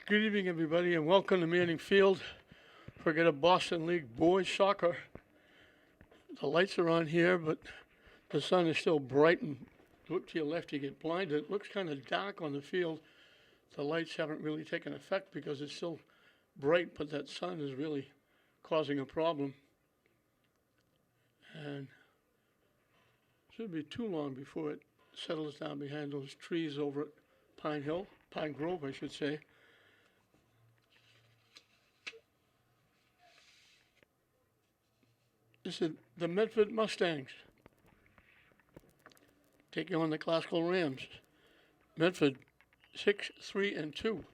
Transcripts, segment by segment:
Good evening, everybody, and welcome to Manning Field for the Boston League Boys Soccer. The lights are on here, but the sun is still bright, and look to your left, you get blinded. It looks kind of dark on the field. The lights haven't really taken effect because it's still bright, but that sun is really causing a problem. And it shouldn't be too long before it settles down behind those trees over at Pine Grove, I should say. This is the Medford Mustangs taking on the Classical Rams. Medford 6-3-2.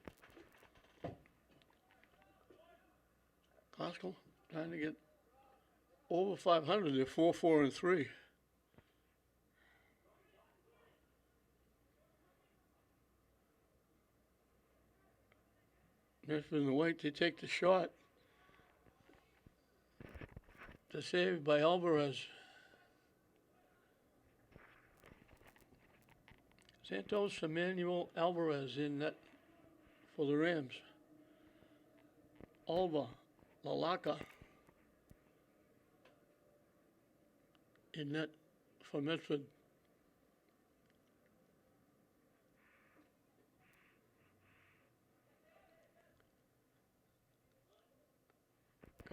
Classical trying to get over 500. They're 4-4-3. Medford in the white, they take the shot. The save by Alvarez. Santos Emmanuel Alvarez in net for the Rams. Alva Lalaka in net for Medford.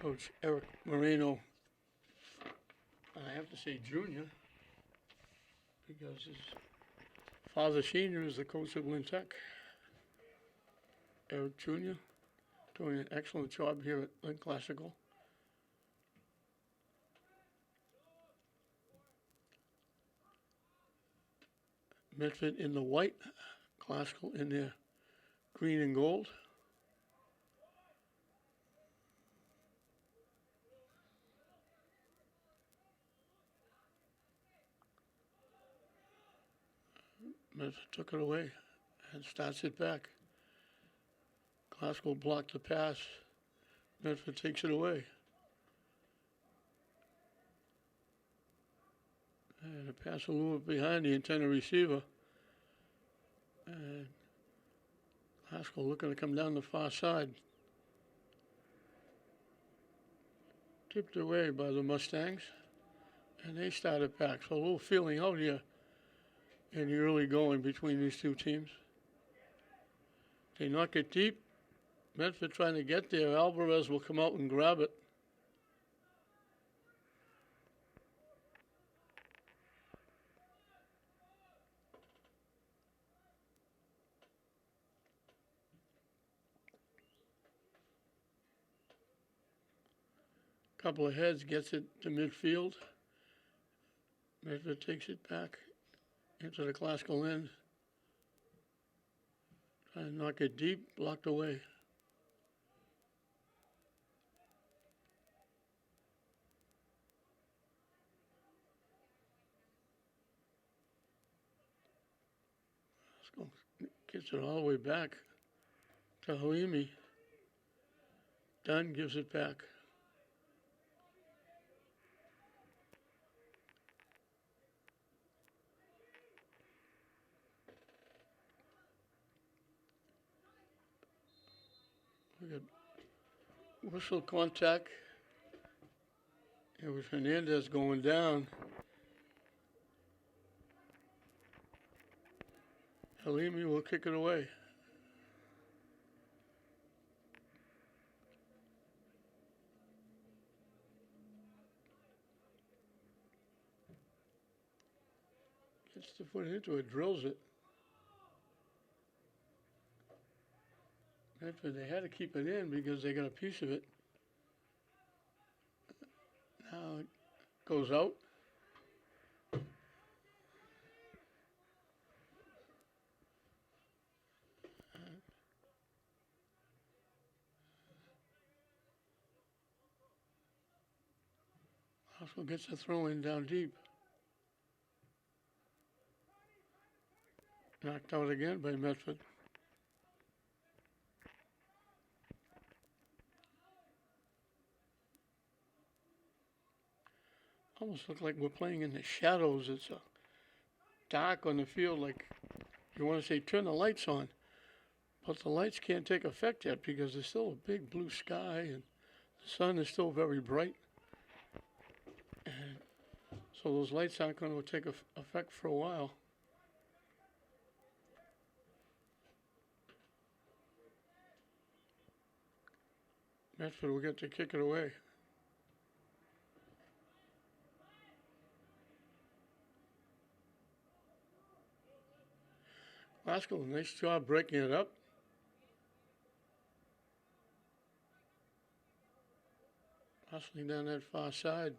Coach Eric Moreno, I have to say junior, because his father senior is the coach of Lynn Tech. Eric Jr. doing an excellent job here at Lynn Classical. Medford in the white, Classical in their green and gold. Medford took it away and starts it back. Classical blocked the pass. Medford takes it away. And a pass a little bit behind the intended receiver. And Classical looking to come down the far side. Tipped away by the Mustangs. And they started back. So a little feeling out here in the early going between these two teams. They knock it deep. Medford trying to get there. Alvarez will come out and grab it. Couple of heads, gets it to midfield. Medford takes it back into the Classical end. Trying to knock it deep, blocked away. Gets it all the way back to Halimi. Dunn gives it back. We got whistle contact. It was Hernandez going down. Halimi will kick it away. Gets the foot into it, drills it. Medford, they had to keep it in because they got a piece of it. Now it goes out. Also gets a throw in down deep. Knocked out again by Medford. Almost look like we're playing in the shadows. It's dark on the field, like you want to say turn the lights on. But the lights can't take effect yet because there's still a big blue sky and the sun is still very bright. And so those lights aren't going to take effect for a while. Medford will get to kick it away. Glasgow, nice job breaking it up. Hustling down that far side.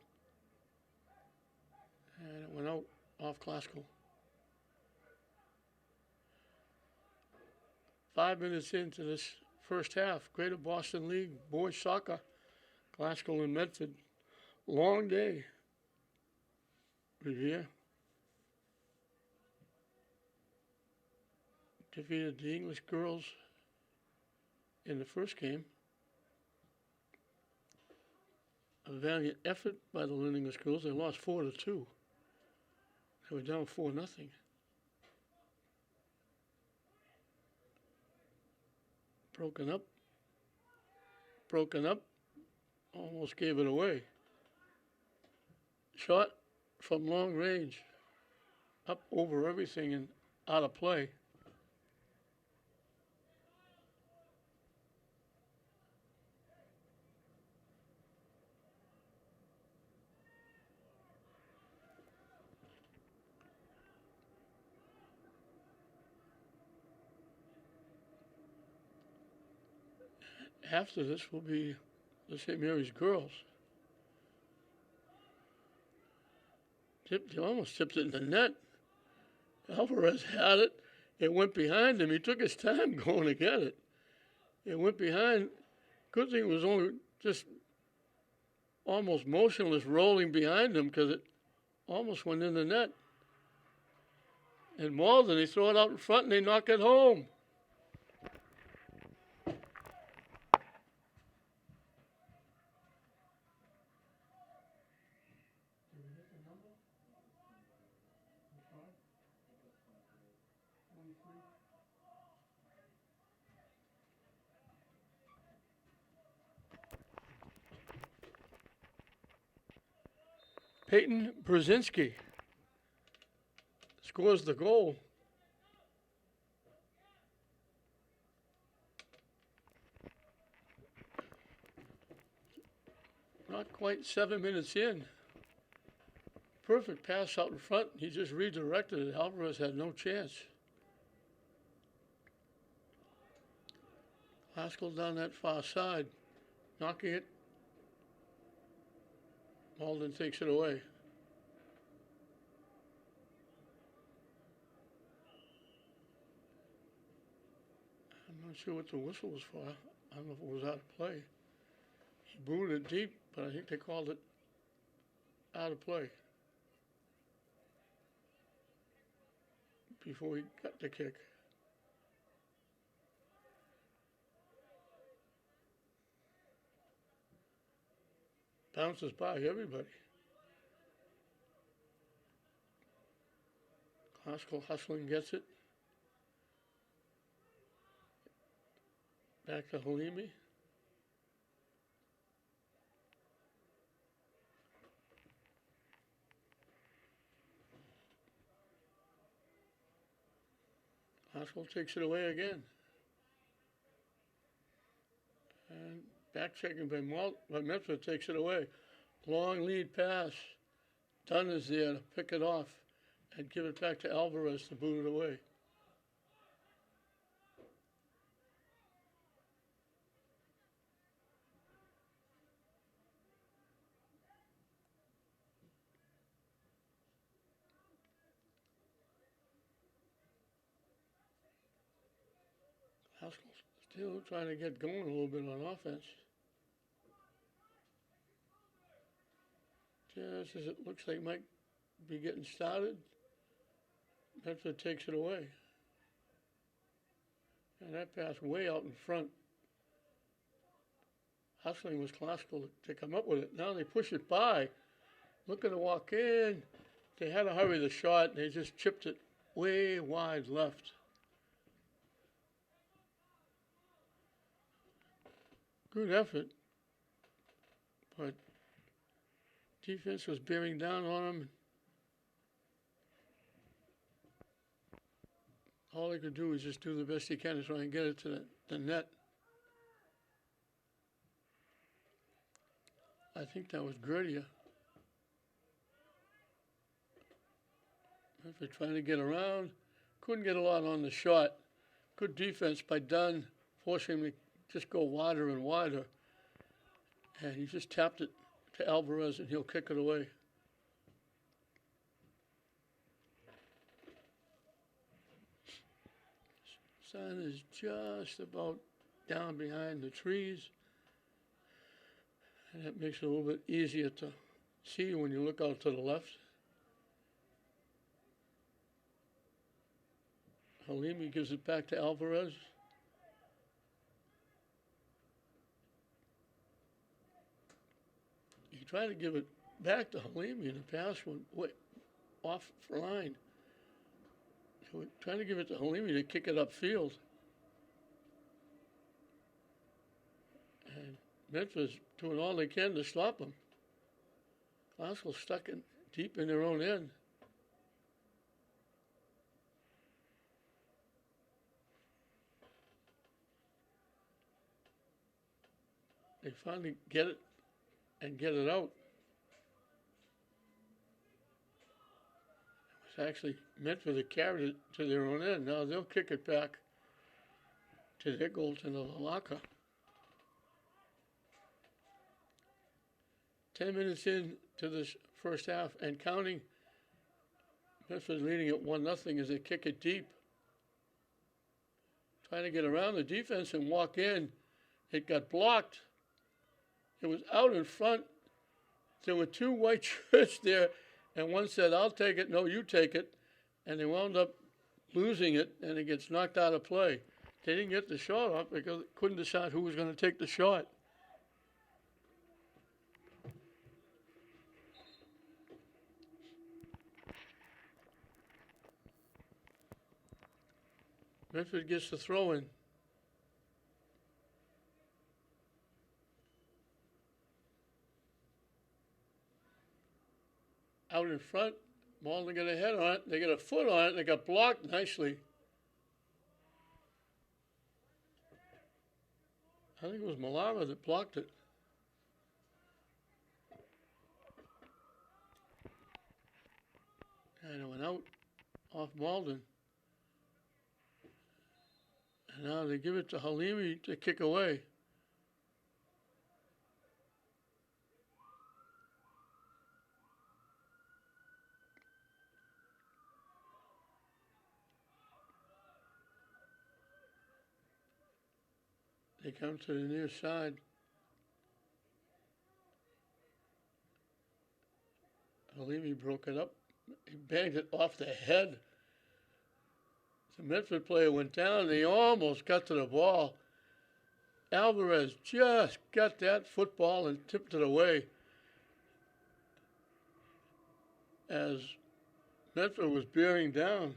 And it went out off Glasgow. 5 minutes into this first half, Greater Boston League boys soccer, Glasgow and Medford. Long day. Revere defeated the English girls in the first game. A valiant effort by the Lynn English girls. They lost 4-2. They were down 4-0. Broken up, almost gave it away. Shot from long range, up over everything and out of play. After this will be the St. Mary's girls. He almost tipped it in the net. Alvarez had it. It went behind him. He took his time going to get it. It went behind. Good thing it was only just almost motionless rolling behind him because it almost went in the net. And Malden, they throw it out in front and they knock it home. Peyton Brzezinski scores the goal. Not quite 7 minutes in. Perfect pass out in front. He just redirected it. Alvarez had no chance. Haskell down that far side, knocking it. Malden takes it away. I'm not sure what the whistle was for. I don't know if it was out of play. He booted it deep, but I think they called it out of play before he got the kick. Bounces by everybody. Haskell hustling gets it. Back to Halimi. Haskell takes it away again. And back checking by Medford takes it away. Long lead pass. Dunn is there to pick it off and give it back to Alvarez to boot it away. Haskell still trying to get going a little bit on offense. Just as it looks like might be getting started, Medford takes it away. And that pass way out in front. Hustling was Glasgow to come up with it. Now they push it by. Looking to walk in. They had to hurry the shot, and they just chipped it way wide left. Good effort, but defense was bearing down on them. All they could do is just do the best they can to try and get it to the net. I think that was Gertia. Medford trying to get around. Couldn't get a lot on the shot. Good defense by Dunn, forcing him to just go wider and wider. And he just tapped it to Alvarez, and he'll kick it away. Sun is just about down behind the trees. And that makes it a little bit easier to see when you look out to the left. Halimi gives it back to Alvarez. He tried to give it back to Halimi, and the pass went way off the line. So we're trying to give it to Halimi to kick it upfield. And Medford's doing all they can to stop him. Glasgow stuck in deep in their own end. They finally get it and get it out. It was actually Medford that carried it to their own end. Now they'll kick it back to their goaltender, Lalaka. 10 minutes into this first half and counting. Medford leading at 1-0 as they kick it deep. Trying to get around the defense and walk in. It got blocked. It was out in front. There were two white shirts there, and one said, "I'll take it." "No, you take it." And they wound up losing it, and it gets knocked out of play. They didn't get the shot off because they couldn't decide who was going to take the shot. Medford gets the throw in. Out in front, Malden got a head on it. They got a foot on it. They got blocked nicely. I think it was Malama that blocked it. And it went out off Malden. And now they give it to Halimi to kick away. They come to the near side. Halimi broke it up. He banged it off the head. The Medford player went down, and he almost got to the ball. Alvarez just got that football and tipped it away as Medford was bearing down.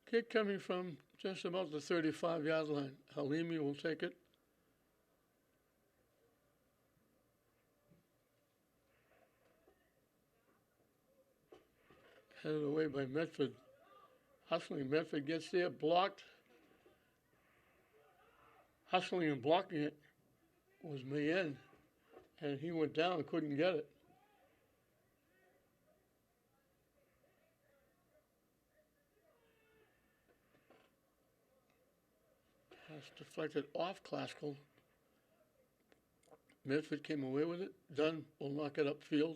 Kick coming from just about the 35-yard line. Halimi will take it. Headed away by Medford. Hustling. Medford gets there, blocked. Hustling and blocking it was Mayen, and he went down and couldn't get it. Pass deflected off Classical. Medford came away with it. Dunn will knock it upfield.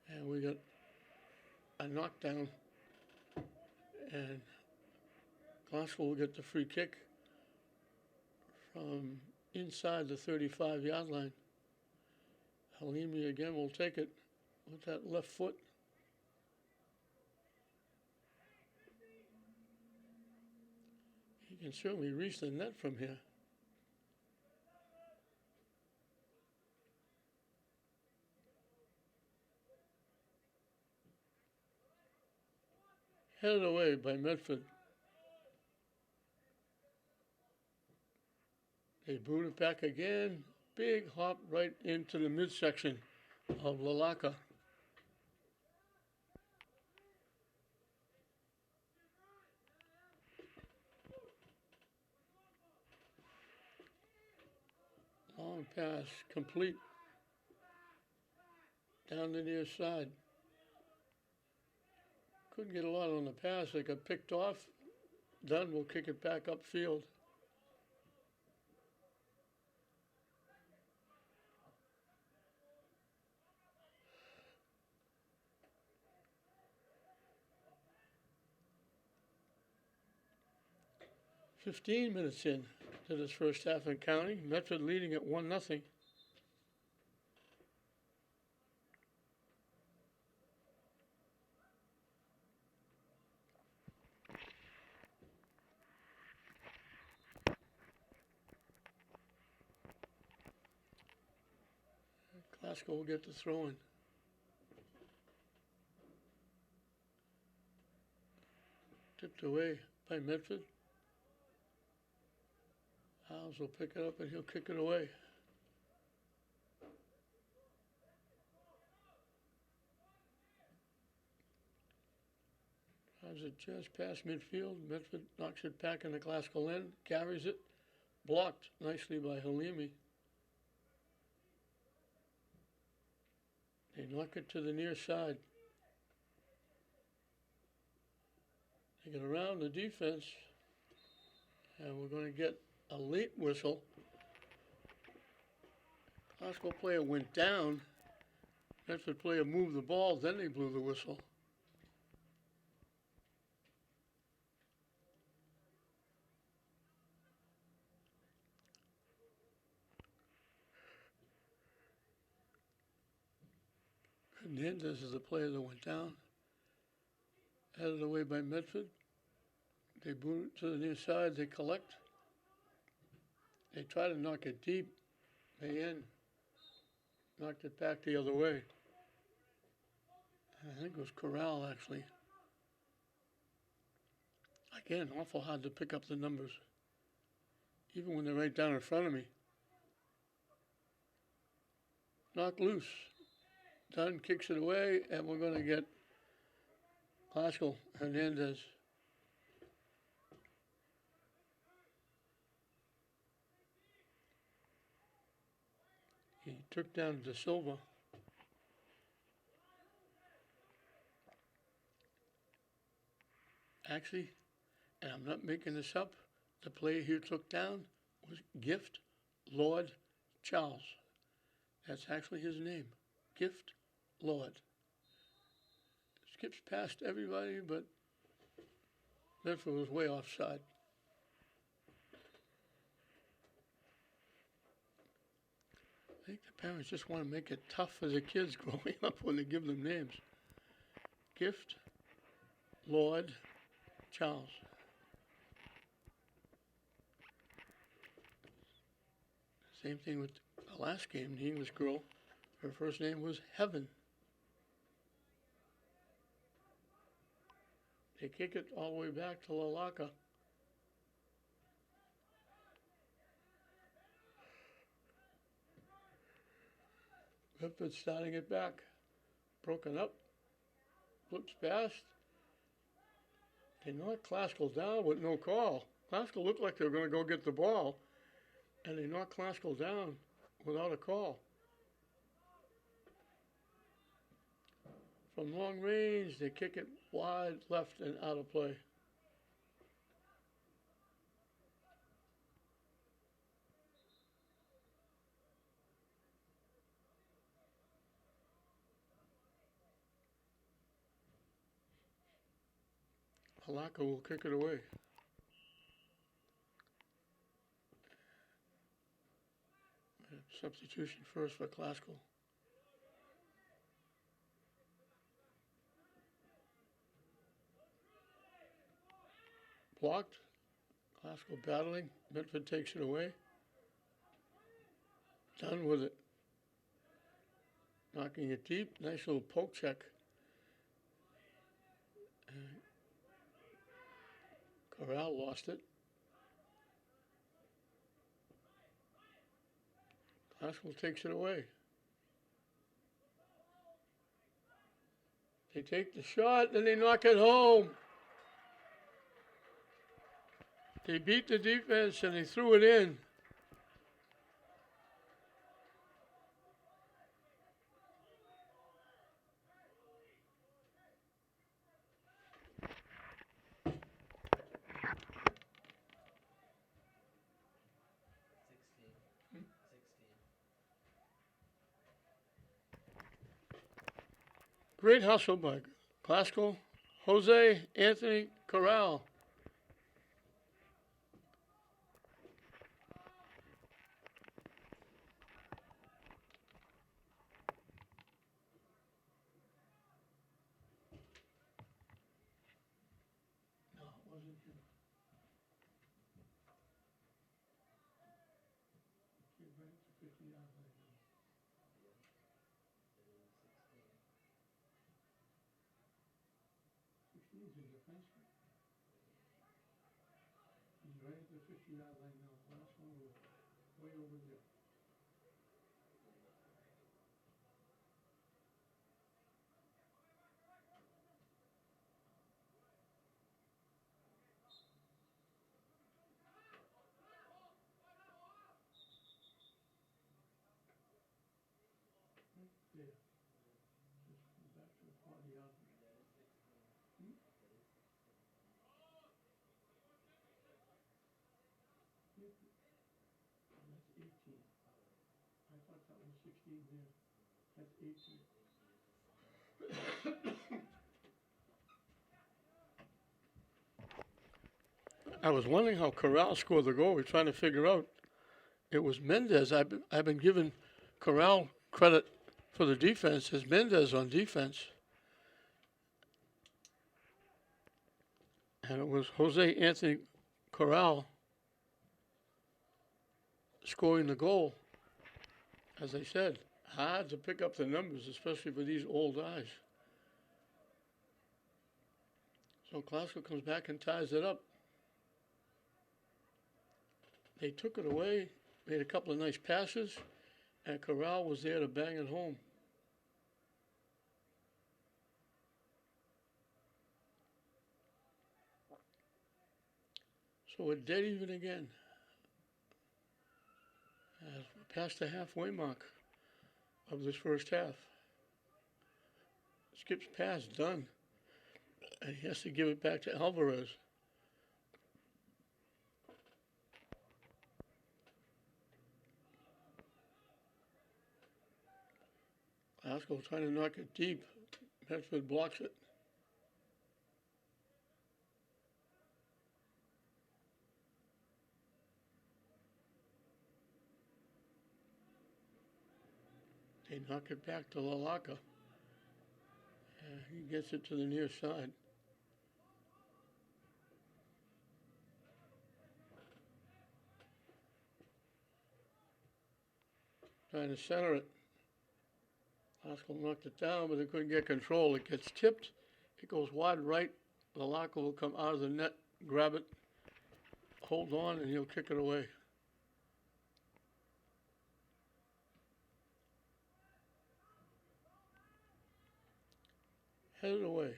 And we got a knockdown. And Glasgow will get the free kick from inside the 35-yard line. Halimi again will take it with that left foot. You can certainly reach the net from here. Headed away by Medford. They boot it back again. Big hop right into the midsection of Lalaka. Long pass, complete. Down the near side. Couldn't get a lot on the pass. They got picked off. Dunn will kick it back upfield. "15 minutes in to this first half and counting. Medford leading at 1-0. Glasgow will get the throw in. Tipped away by Medford. Howes will pick it up and he'll kick it away. Drives it just past midfield. Medford knocks it back in the Glasgow end. Carries it. Blocked nicely by Halimi. They knock it to the near side. They get around the defense. And we're going to get a late whistle. Glasgow player went down. Medford player moved the ball, then they blew the whistle. Hernandez is the player that went down. Headed away by Medford. They boot it to the near side. They collect. They try to knock it deep. Mayen knocked it back the other way. I think it was Corral, actually. Again, awful hard to pick up the numbers, even when they're right down in front of me. Knocked loose. Dunn kicks it away, and we're going to get Glasgow Hernandez. He took down De Silva. Actually, and I'm not making this up, the player he took down was Gift Lord Charles. That's actually his name, Gift Lord. Skips past everybody, but Medford was way offside. I think the parents just want to make it tough for the kids growing up when they give them names. Gift Lord Charles. Same thing with the last game, the English girl. Her first name was Heaven. They kick it all the way back to Lalaka. Medford starting it back. Broken up. Flips past. They knocked Glasgow down with no call. Glasgow looked like they were going to go get the ball, and they knocked Glasgow down without a call. From long range, they kick it wide left and out of play. Halaka will kick it away. Substitution first for Glasgow. Blocked. Glasgow battling. Medford takes it away. Done with it. Knocking it deep. Nice little poke check. Corral lost it. Glasgow takes it away. They take the shot, then they knock it home. They beat the defense and they threw it in. Great hustle by Glasgow. Jose Anthony Corral. No, it wasn't him. Kid right at the 50-yard line now. 16's a defenseman. He's right at the 50-yard line now. Last one was way over there. There. Just back to the 40-yard line. Yeah. That's 18. I thought that was 16 there. That's 18. I was wondering how Corral scored the goal. We're trying to figure out. It was Mendez. I've been giving Corral credit for the defense. It's Mendez on defense. And it was Jose Anthony Corral scoring the goal. As I said, hard to pick up the numbers, especially for these old guys. So Glasgow comes back and ties it up. They took it away, made a couple of nice passes, and Corral was there to bang it home. So we're dead even again. As we're past the halfway mark of this first half. Skip's pass done. And he has to give it back to Alvarez. Glasgow trying to knock it deep. Medford blocks it. They knock it back to Lalaka. He gets it to the near side. Trying to center it. Lalaka knocked it down, but they couldn't get control. It gets tipped. It goes wide right. Lalaka will come out of the net, grab it, hold on, and he'll kick it away. Headed away.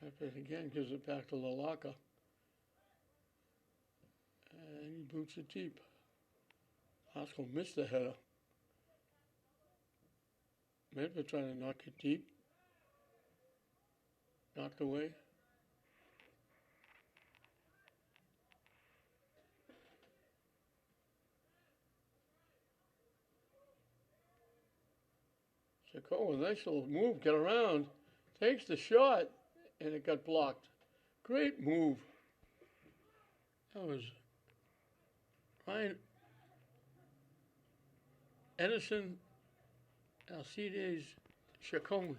Medford again gives it back to Lalaka. And he boots it deep. Glasgow missed the header. Medford trying to knock it deep. Knocked away. Jacoa, nice little move, get around, takes the shot, and it got blocked. Great move. That was Ryan Edison Alcides Chacon,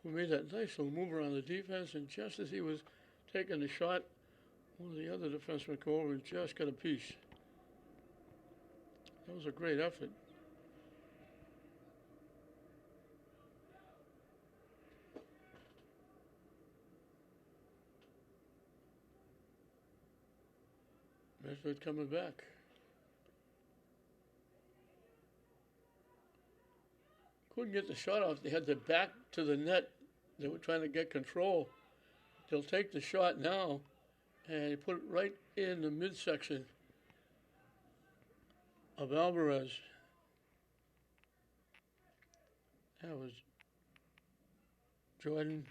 who made that nice little move around the defense, and just as he was taking the shot, one of the other defensemen came over and just got a piece. That was a great effort. Medford coming back. Couldn't get the shot off. They had the back to the net. They were trying to get control. They'll take the shot now, and he put it right in the midsection of Alvarez. That was Jordan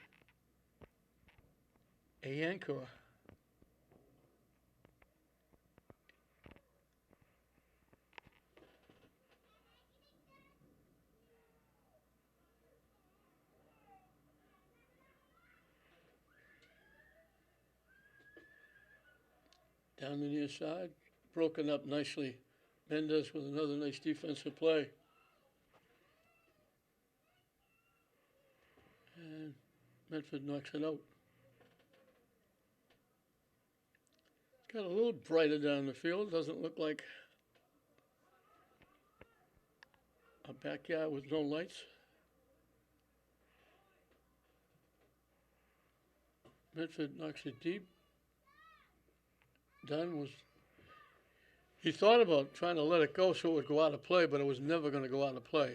Ayankur. Down the near side, broken up nicely. Mendez with another nice defensive play. And Medford knocks it out. It's got a little brighter down the field. Doesn't look like a backyard with no lights. Medford knocks it deep. He thought about trying to let it go so it would go out of play, but it was never going to go out of play.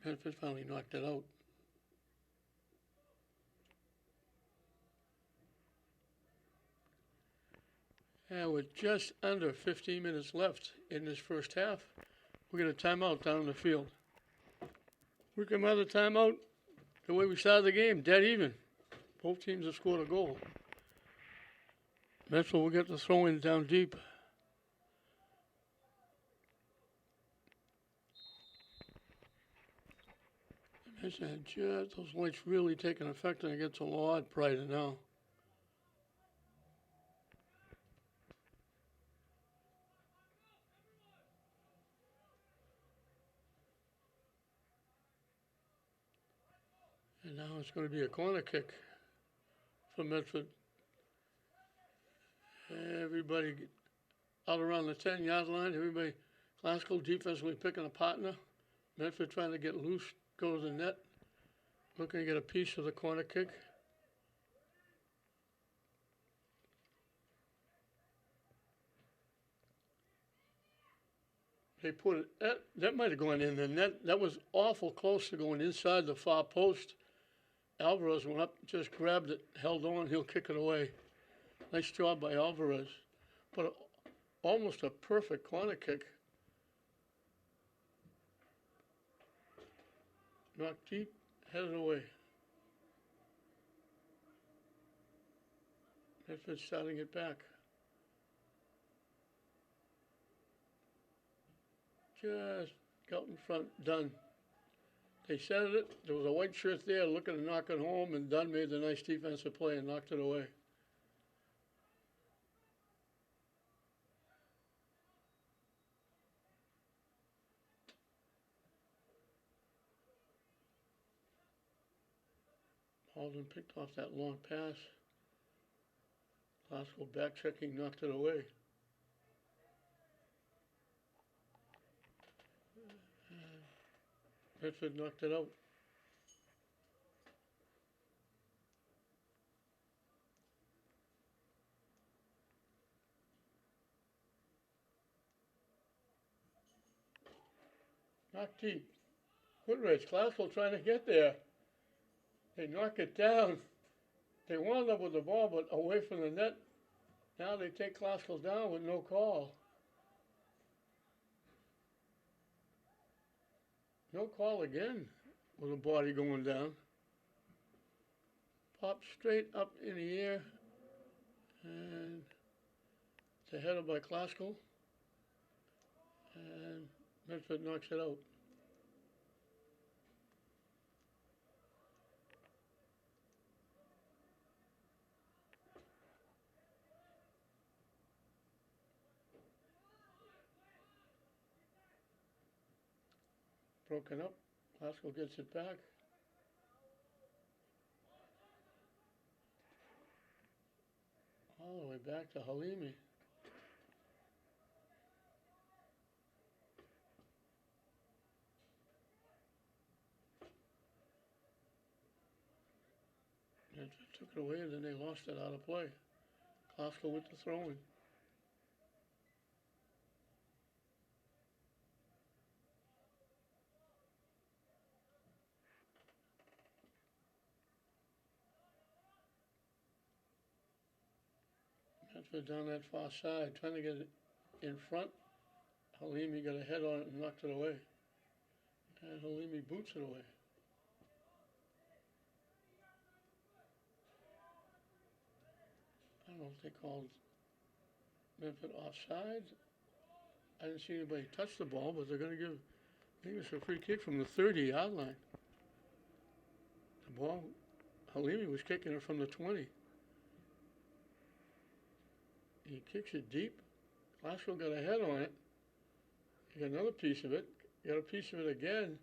Medford finally knocked it out. And with just under 15 minutes left in this first half, we get a timeout down in the field. We come out of the timeout the way we started the game, dead even. Both teams have scored a goal. Medford will get the throw-in down deep. And just those lights really taking effect, and it gets a lot brighter now. And now it's going to be a corner kick for Medford. Everybody out around the 10-yard line. Everybody classical defensively picking a partner. Medford trying to get loose, go to the net. Looking to get a piece of the corner kick. They put it, that might have gone in the net. That was awful close to going inside the far post. Alvarez went up, just grabbed it, held on, he'll kick it away. Nice job by Alvarez. But almost a perfect corner kick. Knocked deep, headed away. Medford starting it back. Just got in front, done. They centered it. There was a white shirt there looking to knock it home, and Dunn made the nice defensive play and knocked it away. Alden picked off that long pass. Classical back checking, knocked it away. Medford knocked it out. Knocked deep. Woodridge, Classical trying to get there. They knock it down. They wound up with the ball, but away from the net. Now they take Classical down with no call. No call again with a body going down. Popped straight up in the air. And it's headed by Classical. And Medford knocks it out. broken up. Glasgow gets it back. All the way back to Halimi. Medford took it away and then they lost it out of play. Glasgow with the throw-in. Medford down that far side, trying to get it in front. Halimi got a head on it and knocked it away. And Halimi boots it away. I don't know if they called Medford offside. I didn't see anybody touch the ball, but they're going to give, I think it's a free kick from the 30-yard line. The ball, Halimi was kicking it from the 20. He kicks it deep. Glasgow got a head on it. He got another piece of it. Got a piece of it again.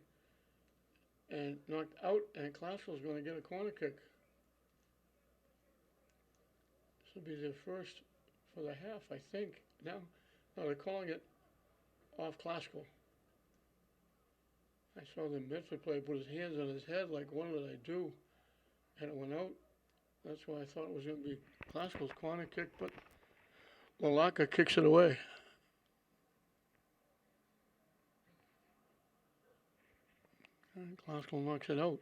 And knocked out, and Glasgow's going to get a corner kick. This will be their first for the half, I think. Now, no, they're calling it off Glasgow. I saw the Medford player put his hands on his head like, what did I do? And it went out. That's why I thought it was going to be Glasgow's corner kick, but Lalaka kicks it away. And Glasgow knocks it out.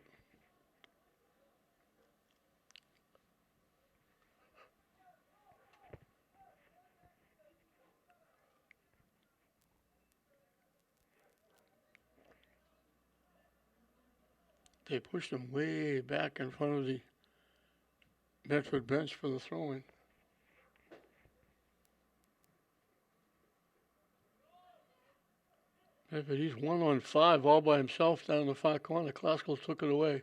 They pushed him way back in front of the Medford bench for the throw-in. Medford, he's 1-on-5 all by himself down in the far corner. Glasgow took it away.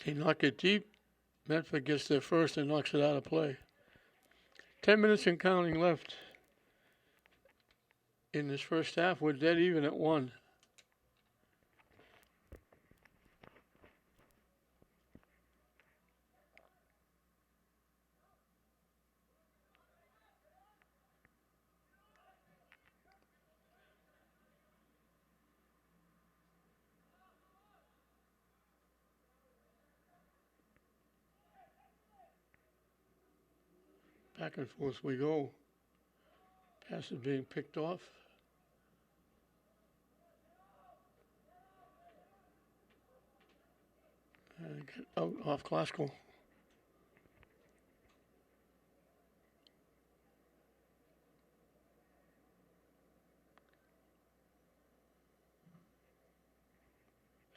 They knock it deep. Medford gets there first and knocks it out of play. 10 minutes and counting left in this first half. We're dead even at 1. Back and forth we go. Pass is being picked off. And get out off Glasgow.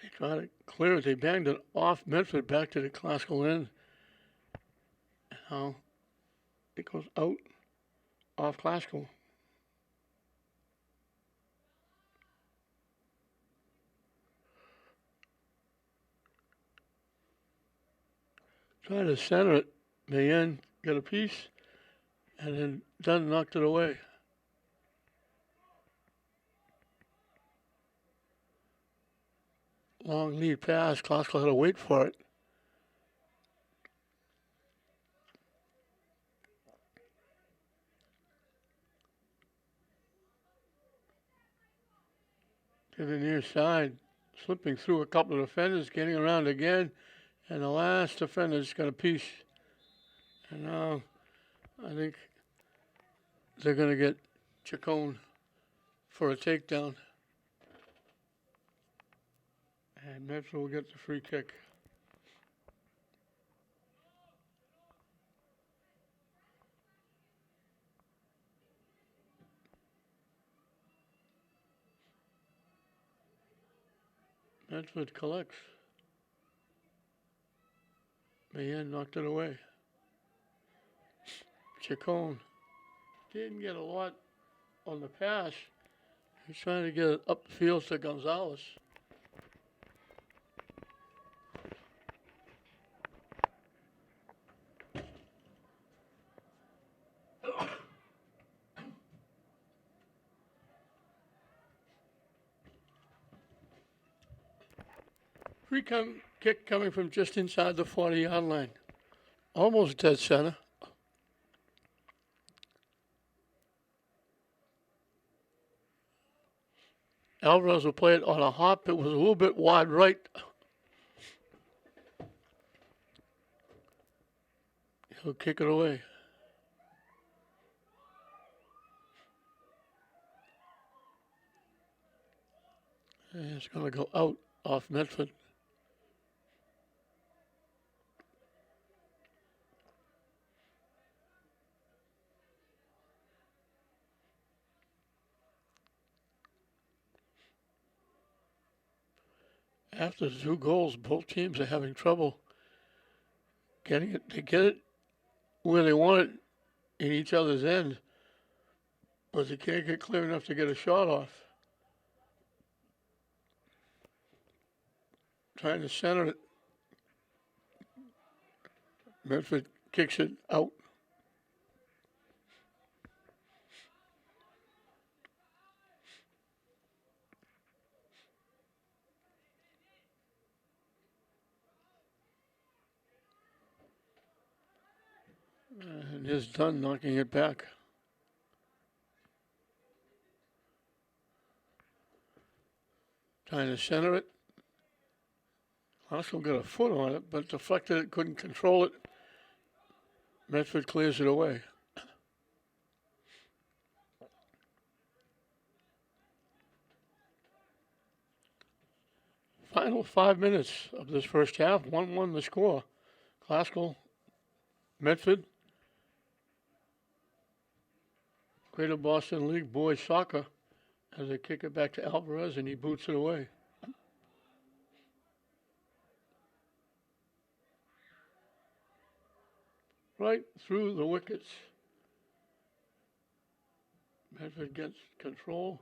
They try to clear it. They banged it off Medford back to the Glasgow end. And now it goes out off Glasgow. Try to center it. Mayen got a piece, and then Dunn knocked it away. Long lead pass. Glasgow had to wait for it. To the near side, slipping through a couple of defenders, getting around again, and the last defender's got a piece. And now I think they're going to get Chacon for a takedown. And Medford will get the free kick. Medford collects. Mayen knocked it away. Chacon didn't get a lot on the pass. He's trying to get it upfield to Gonzalez. Kick coming from just inside the 40-yard line. Almost dead center. Alvarez will play it on a hop. It was a little bit wide right. He'll kick it away. And it's going to go out off Medford. After the 2 goals, both teams are having trouble getting it. They get it where they want it in each other's end, but they can't get clear enough to get a shot off. Trying to center it. Medford kicks it out. And is done knocking it back. Trying to center it. Also got a foot on it, but deflected it, couldn't control it. Medford clears it away. Final 5 minutes of this first half. 1-1 the score. Classical, Medford. Greater Boston League boys soccer as they kick it back to Alvarez and he boots it away. Right through the wickets. Medford gets control.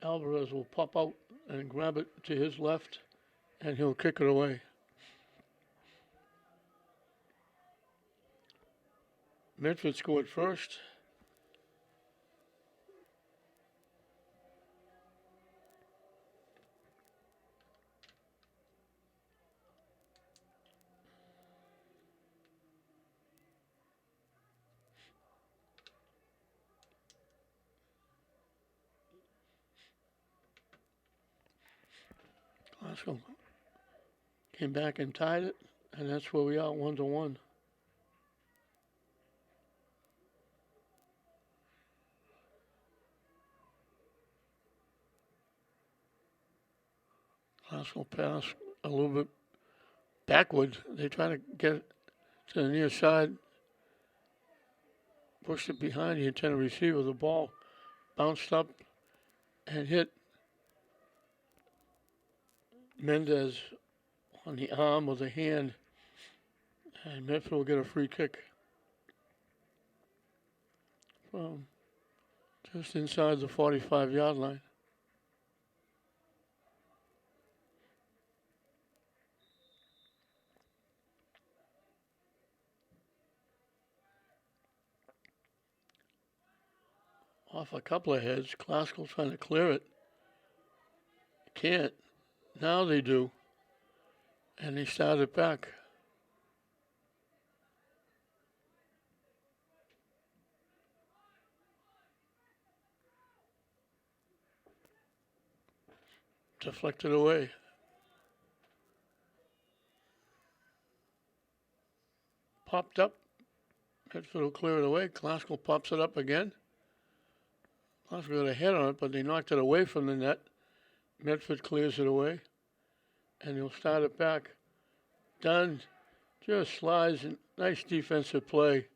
Alvarez will pop out and grab it to his left and he'll kick it away. Medford scored first. Glasgow came back and tied it, and that's where we are, 1-1. Glasgow pass a little bit backward. They try to get it to the near side. Pushed it behind the intended receiver. The ball bounced up and hit Mendez on the arm or the hand. And Medford will get a free kick from just inside the 45-yard line. Off a couple of heads. Classical trying to clear it. Can't. Now they do. And they start it back. Deflected away. Popped up. Medford will clear it away. Classical pops it up again. Classical got a head on it, but they knocked it away from the net. Medford clears it away. And he'll start it back. Dunn just slides. And nice defensive play.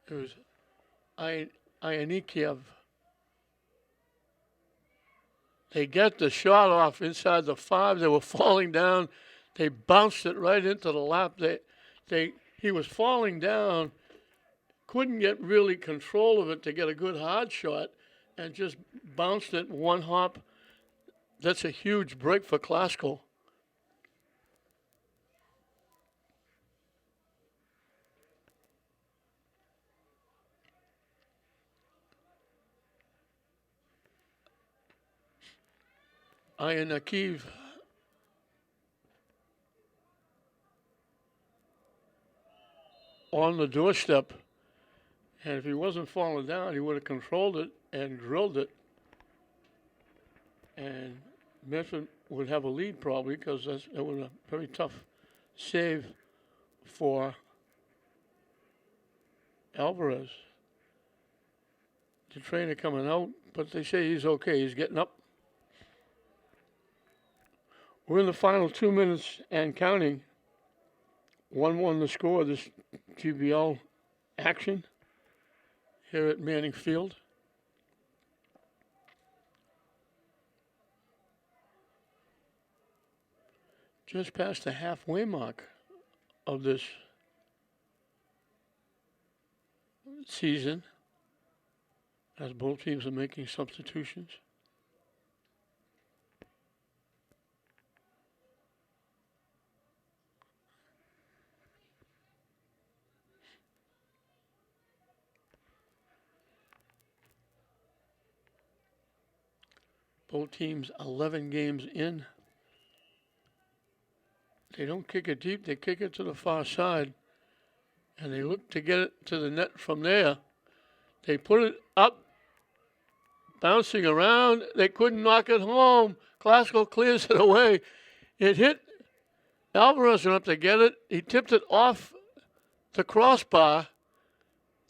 It was Ionikiev. They get the shot off inside the 5. They were falling down. They bounced it right into the lap. He was falling down, couldn't get really control of it to get a good hard shot, and just bounced it one hop. That's a huge break for Classical. Iron Akiv on the doorstep. And if he wasn't falling down, he would have controlled it and drilled it. And Medford would have a lead probably because it was a very tough save for Alvarez. The trainer coming out, but they say he's okay. He's getting up. We're in the final 2 minutes and counting. 1-1 the score, this GBL action here at Manning Field. Just past the halfway mark of this season, as both teams are making substitutions. Both teams 11 games in. They don't kick it deep, they kick it to the far side. And they look to get it to the net from there. They put it up, bouncing around. They couldn't knock it home. Glasgow clears it away. It hit Alvarez went up to get it. He tipped it off the crossbar.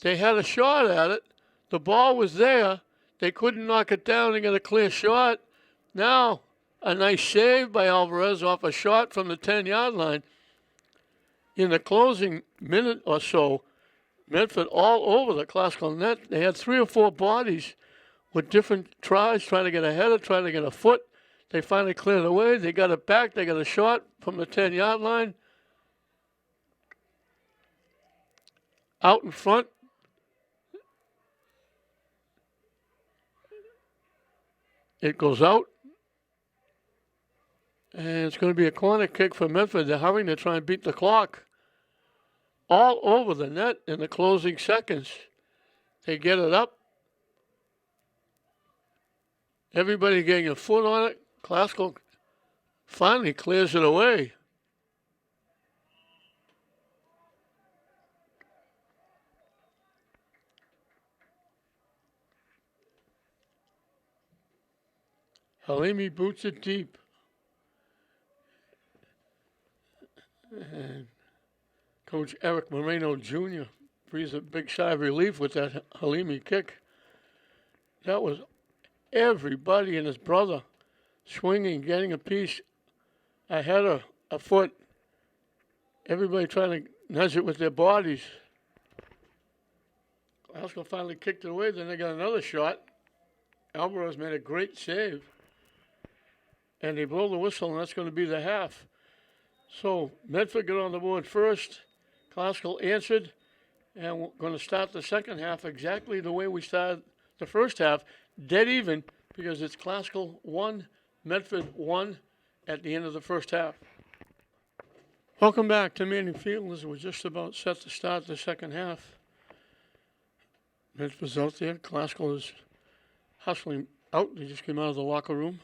They had a shot at it. The ball was there. They couldn't knock it down and get a clear shot. Now, a nice save by Alvarez off a shot from the 10-yard line. In the closing minute or so, Medford all over the Glasgow net. They had 3 or 4 bodies with different tries, trying to get a header, trying to get a foot. They finally cleared away. They got it back. They got a shot from the 10-yard line. Out in front. It goes out. And it's going to be a corner kick for Medford. They're hurrying to try and beat the clock. All over the net in the closing seconds. They get it up. Everybody getting a foot on it. Glasgow finally clears it away. Halimi boots it deep. And Coach Eric Moreno Jr. breathes a big sigh of relief with that Halimi kick. That was everybody and his brother swinging, getting a piece, a header, a foot. Everybody trying to nudge it with their bodies. Glasgow finally kicked it away. Then they got another shot. Alvarez made a great save. And they blow the whistle, and that's going to be the half. So Medford got on the board first. Glasgow answered, and we're going to start the second half exactly the way we started the first half, dead even, because it's Glasgow 1, Medford 1 at the end of the first half. Welcome back to Manning Field as we're just about set to start the second half. Medford's out there. Glasgow is hustling out. They just came out of the locker room.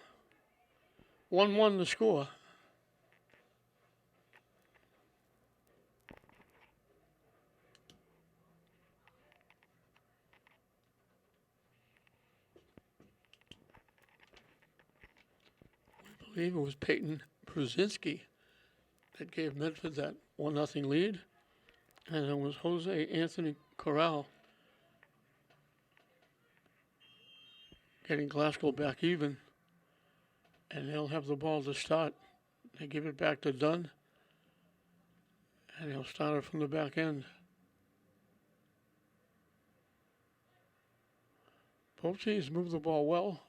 1-1 the score. I believe it was Peyton Brzezinski that gave Medford that 1-0 lead. And it was Jose Anthony Corral getting Glasgow back even. And they'll have the ball to start. They give it back to Dunn. And he'll start it from the back end. Both teams move the ball well.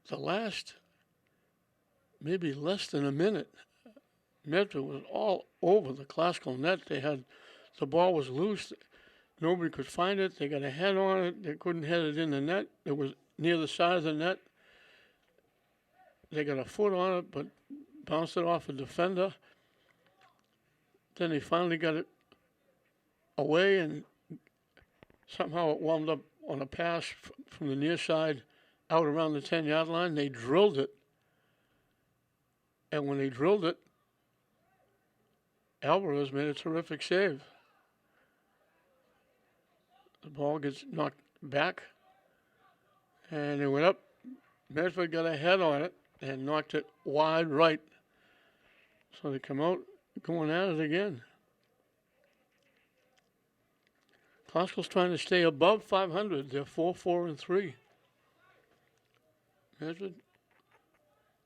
The last maybe less than a minute, Medford was all over the Glasgow net. The ball was loose. Nobody could find it. They got a head on it. They couldn't head it in the net. It was near the side of the net. They got a foot on it, but bounced it off a defender. Then they finally got it away, and somehow it wound up on a pass from the near side out around the 10-yard line. They drilled it. And when they drilled it, Alvarez made a terrific save. The ball gets knocked back, and it went up. Medford got a head on it and knocked it wide right. So they come out going at it again. Classical's trying to stay above 500. They're 4-4-3. Medford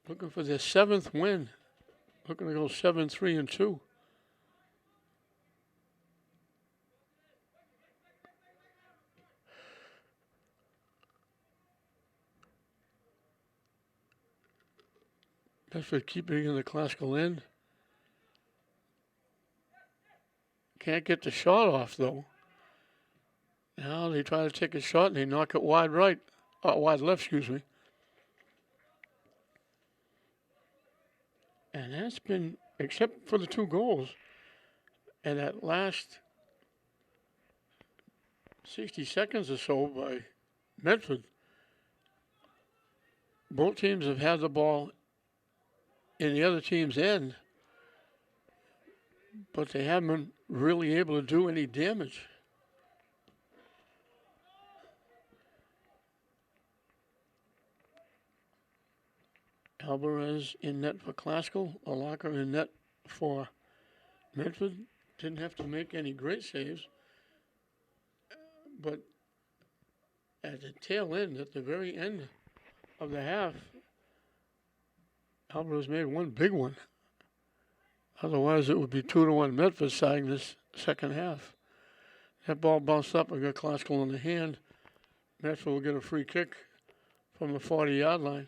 looking for their 7th win. Looking to go 7-3-2. Medford keeping it in the Classical end. Can't get the shot off though. Now they try to take a shot and they knock it wide right. Wide left, excuse me. And that's been, except for the 2 goals, and that last 60 seconds or so by Medford, both teams have had the ball in the other team's end, but they haven't been really able to do any damage. Alvarez in net for Classical, Alaka in net for Medford. Didn't have to make any great saves, but at the tail end, at the very end of the half, Alvarez made one big one. Otherwise, it would be 2-1 Medford side in this second half. That ball bounced up and got Classical in the hand. Medford will get a free kick from the 40-yard line.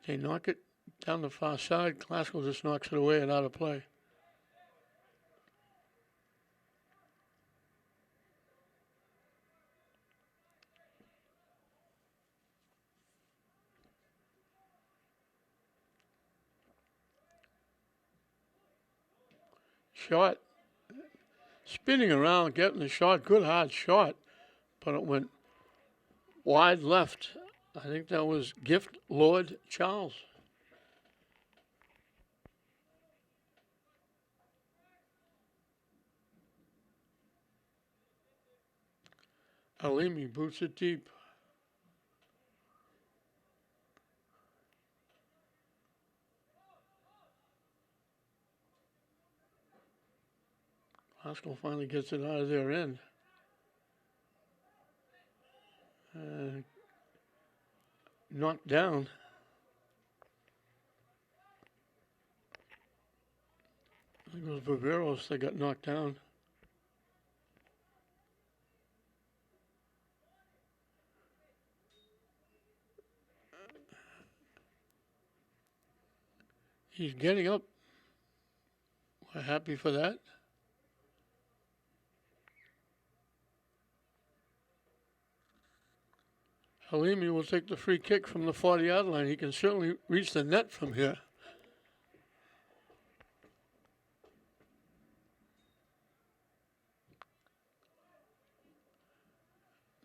They knock it down the far side. Classical just knocks it away and out of play. Shot. Spinning around, getting the shot. Good hard shot. But it went wide left. I think that was Gift Lord Charles. Alimi boots it deep. Classical finally gets it out of their end. Knocked down. I think it was Viveros that got knocked down. He's getting up. We're happy for that. Halimi will take the free kick from the 40-yard line. He can certainly reach the net from here.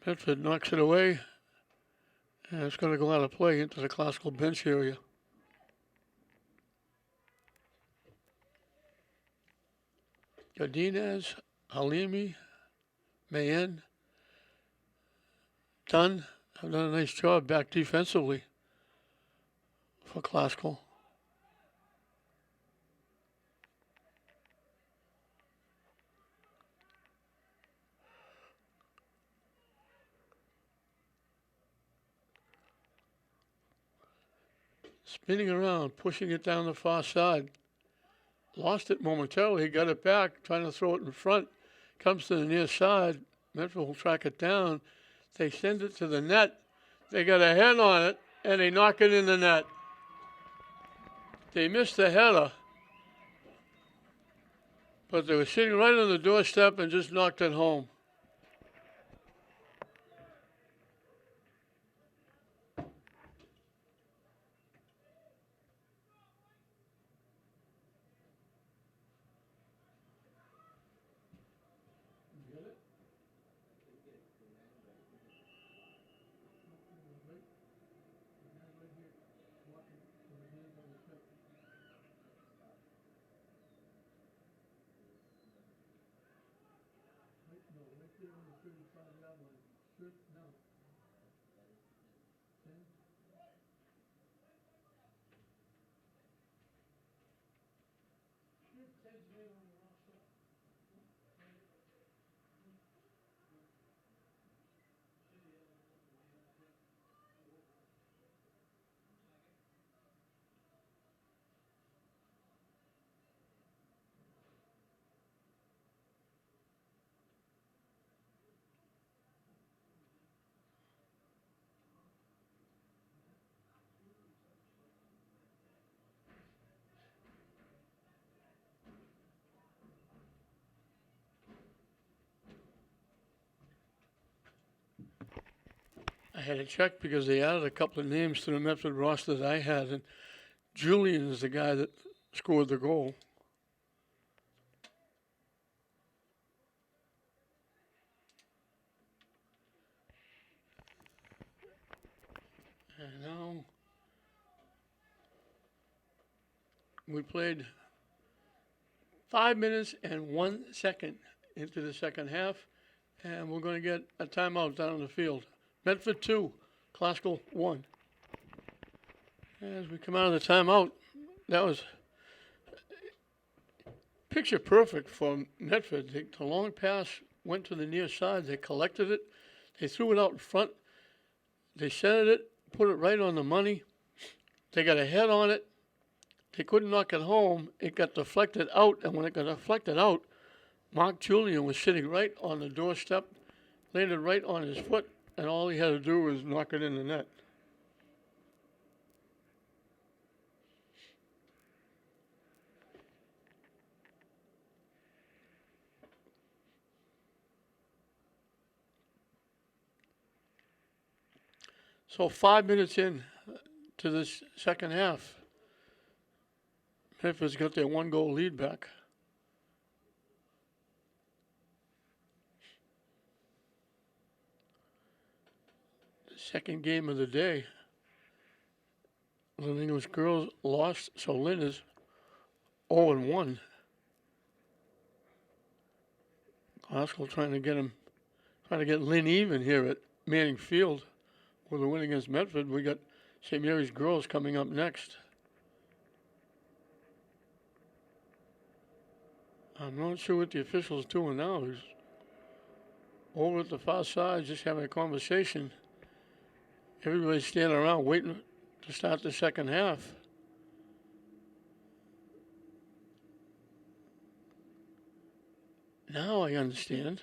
Medford knocks it away, and it's going to go out of play into the Classical bench area. Godinez, Halimi, Mayen, Dunn have done a nice job back defensively for Classical. Spinning around, pushing it down the far side. Lost it momentarily, got it back, trying to throw it in front. Comes to the near side. Medford will track it down. They send it to the net. They got a head on it, and they knock it in the net. They missed the header, but they were sitting right on the doorstep and just knocked it home. I had to check because they added a couple of names to the Medford roster that I had, and Julian is the guy that scored the goal. And now we played 5 minutes and 1 second into the second half, and we're going to get a timeout down on the field. Medford 2, Classical 1. As we come out of the timeout, that was picture perfect for Medford. The long pass went to the near side. They collected it. They threw it out in front. They centered it, put it right on the money. They got a head on it. They couldn't knock it home. It got deflected out, and when it got deflected out, Mark Julian was sitting right on the doorstep, landed right on his foot, and all he had to do was knock it in the net. So 5 minutes in to this second half, Medford's got their 1-goal lead back. The second game of the day. The English girls lost, so Lynn is 0-1. Glasgow trying to get Lynn even here at Manning Field with a win against Medford. We got St. Mary's girls coming up next. I'm not sure what the official's doing now. He's over at the far side just having a conversation. Everybody's standing around waiting to start the second half. Now I understand.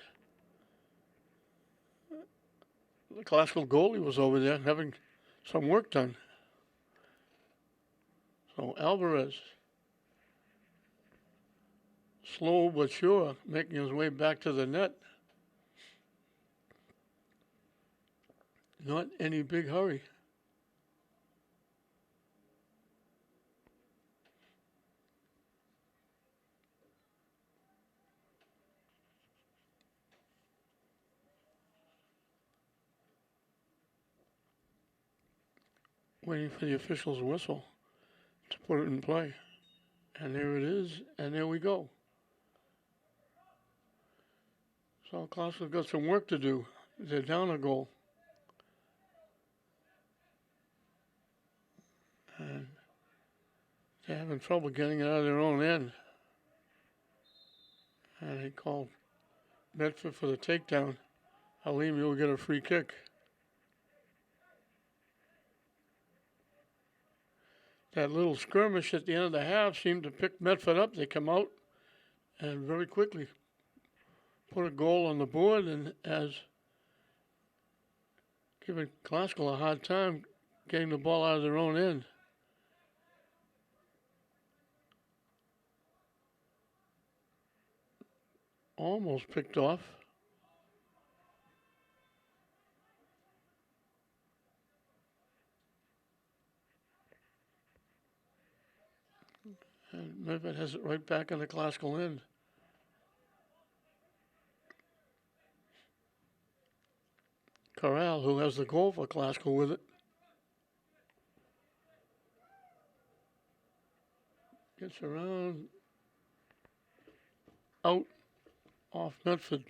The Classical goalie was over there having some work done. So Alvarez, slow but sure, making his way back to the net. Not any big hurry. Waiting for the official's whistle to put it in play. And there it is, and there we go. So Classical got some work to do. They're down a goal. And they're having trouble getting it out of their own end. And they called Medford for the takedown. Halim, you'll get a free kick. That little skirmish at the end of the half seemed to pick Medford up. They come out and very quickly put a goal on the board, and as giving Classical a hard time getting the ball out of their own end. Almost picked off. And Medford has it right back in the Classical end. Corral, who has the goal for Classical with it. Gets around, out, off Medford.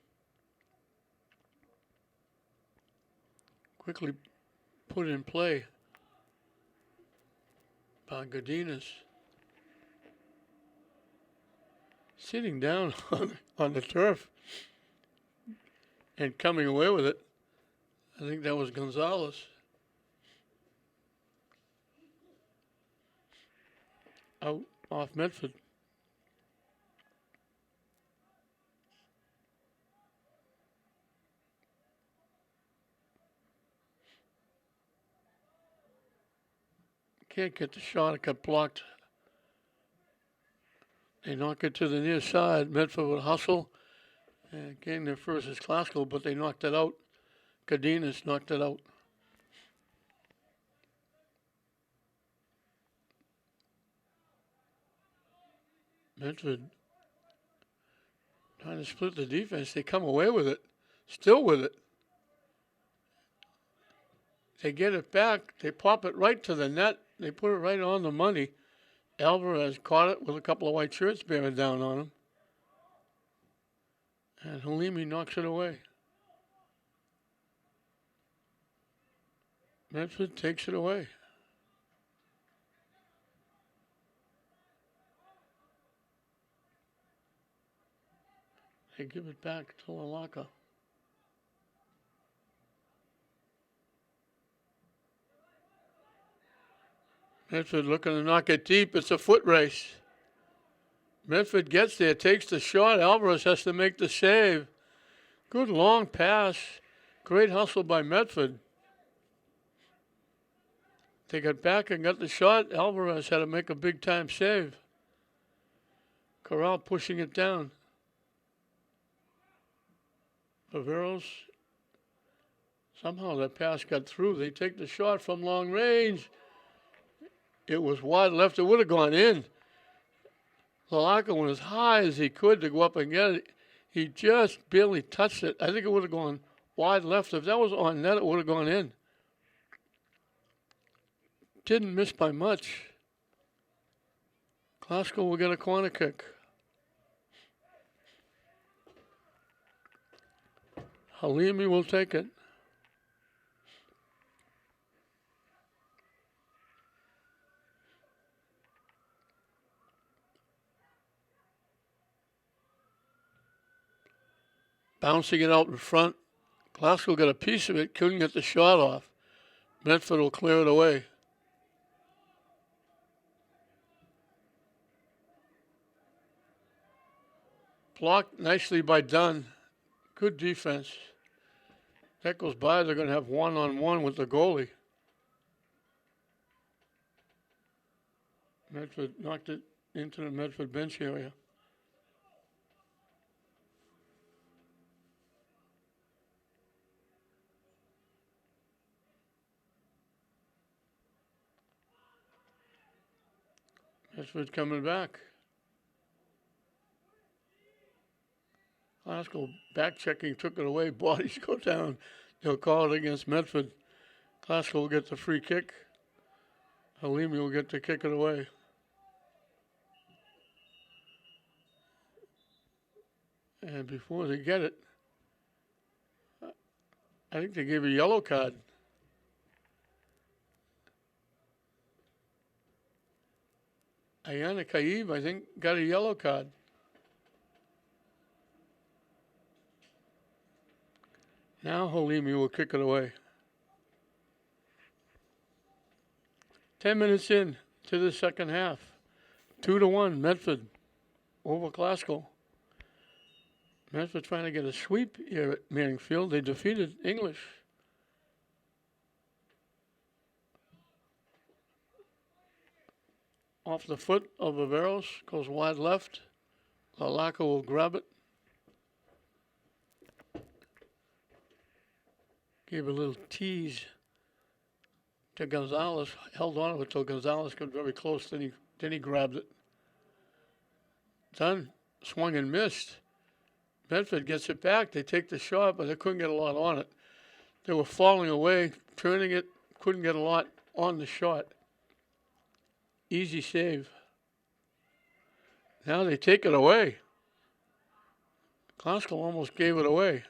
quickly put in play by Godinez. Sitting down on the turf and coming away with it. I think that was Gonzalez. Out off Medford. Can't get the shot. It got blocked. They knock it to the near side. Medford would hustle and gain their first is Glasgow, but they knocked it out. Godinez knocked it out. Medford trying to split the defense. They come away with it. Still with it. They get it back. They pop it right to the net. They put it right on the money. Alvarez caught it with a couple of white shirts bearing down on him. And Halimi knocks it away. Medford takes it away. They give it back to Lalaka. Medford looking to knock it deep. It's a foot race. Medford gets there, takes the shot. Alvarez has to make the save. Good long pass. Great hustle by Medford. They got back and got the shot. Alvarez had to make a big time save. Corral pushing it down. Viveros. Somehow that pass got through. They take the shot from long range. It was wide left. It would have gone in. Lalaka went as high as he could to go up and get it. He just barely touched it. I think it would have gone wide left. If that was on net, it would have gone in. Didn't miss by much. Glasgow will get a corner kick. Halimi will take it. Bouncing it out in front. Glasgow got a piece of it, couldn't get the shot off. Medford will clear it away. Blocked nicely by Dunn. Good defense. That goes by, they're going to have one-on-one with the goalie. Medford knocked it into the Medford bench area. Medford coming back. Glasgow back checking, took it away. Bodies go down. They'll call it against Medford. Glasgow will get the free kick. Halimi will get to kick it away. And before they get it, I think they gave a yellow card. Ayana Kaib, I think, got a yellow card. Now Halimi will kick it away. 10 minutes in to the second half. 2-1, Medford over Glasgow. Medford trying to get a sweep here at Manning Field. They defeated English. Off the foot of Viveros, goes wide left. Lalaka will grab it. Gave a little tease to Gonzalez, held on to it until Gonzalez got very close, then he grabbed it. Dunn swung and missed. Medford gets it back. They take the shot, but they couldn't get a lot on it. They were falling away, turning it, couldn't get a lot on the shot. Easy save. Now they take it away. Glasgow almost gave it away.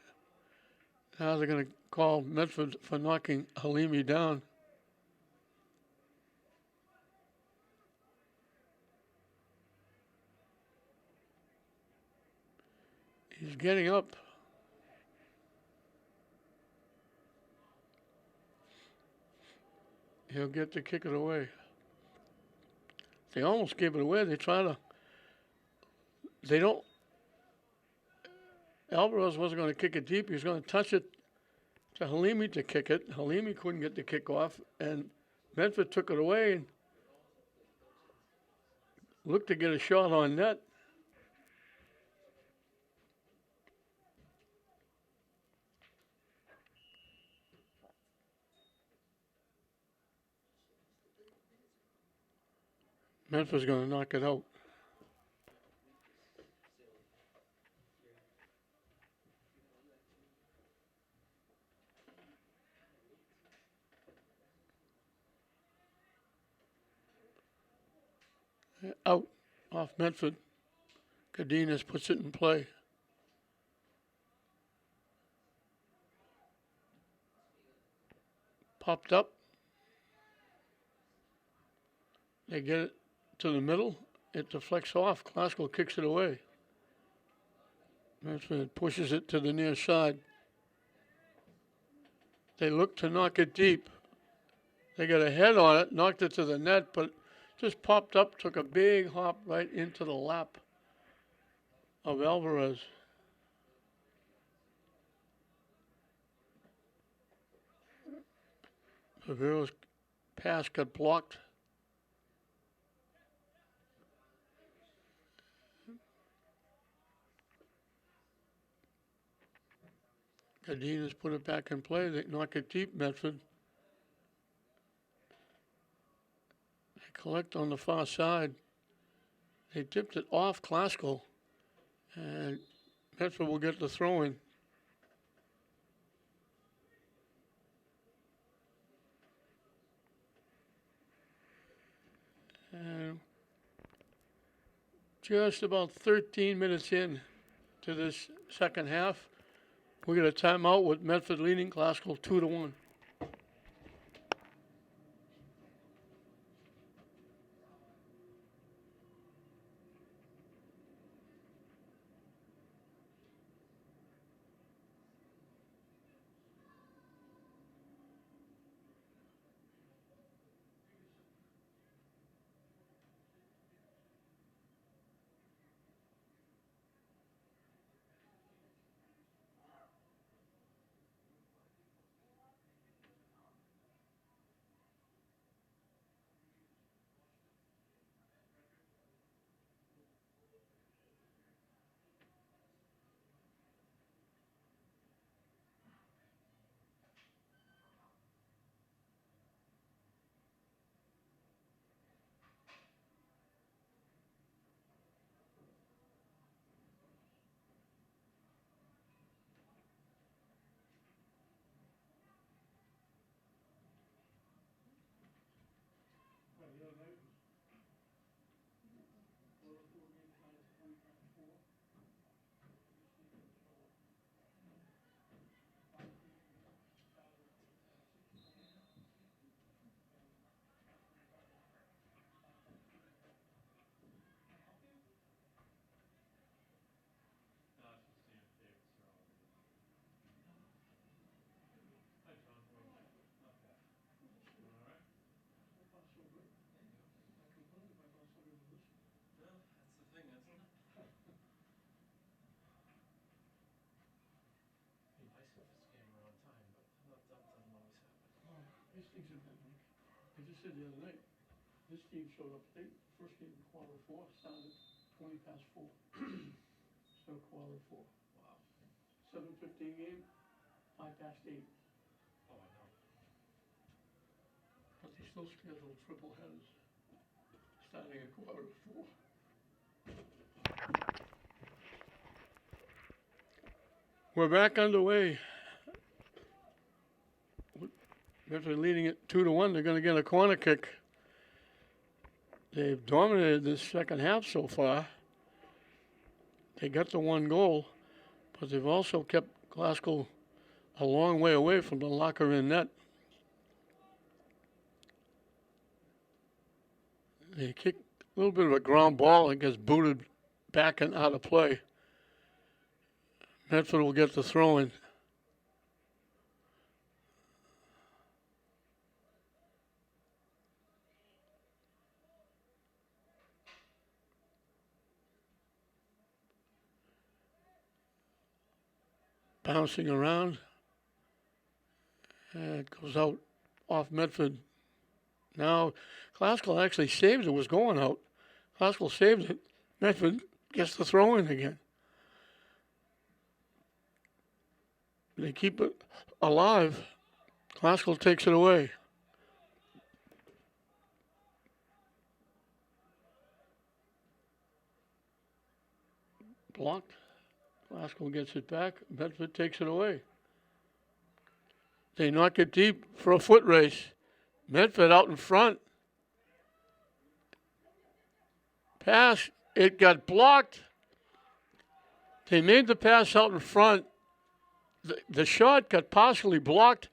Now they're going to call Medford for knocking Halimi down. He's getting up. He'll get to kick it away. They almost gave it away. They don't. Alvarez wasn't going to kick it deep. He was going to touch it to Halimi to kick it. Halimi couldn't get the kick off, and Medford took it away and looked to get a shot on net. Medford's going to knock it out. Out off Medford. Cardenas puts it in play. Popped up. They get it to the middle. It deflects off. Glasgow kicks it away. Medford pushes it to the near side. They look to knock it deep. They got a head on it, knocked it to the net, but just popped up, took a big hop right into the lap of Alvarez. Vivero's pass got blocked. Cardenas put it back in play. They knock it deep, Medford. They collect on the far side. They tipped it off Glasgow, and Medford will get the throw in. And just about 13 minutes in to this second half, we get a timeout with Medford leading Glasgow 2-1. These things have been like, I just said the other night, this team showed up late. First game, quarter 4, started 20 past 4. So quarter 4. Wow. 7:15 game, 5 past 8. Oh, I know. But they still scheduled triple headers, starting at quarter 4. We're back underway. Medford leading it 2-1. They're going to get a corner kick. They've dominated this second half so far. They got the one goal, but they've also kept Glasgow a long way away from the locker in net. They kick a little bit of a ground ball and gets booted back and out of play. Medford will get the throw in. Bouncing around. And it goes out off Medford. Now, Classical actually saved it. It was going out. Classical saved it. Medford gets the throw in again. They keep it alive. Classical takes it away. Blocked. Classical gets it back. Medford takes it away. They knock it deep for a foot race. Medford out in front. Pass. It got blocked. They made the pass out in front. The shot got partially blocked.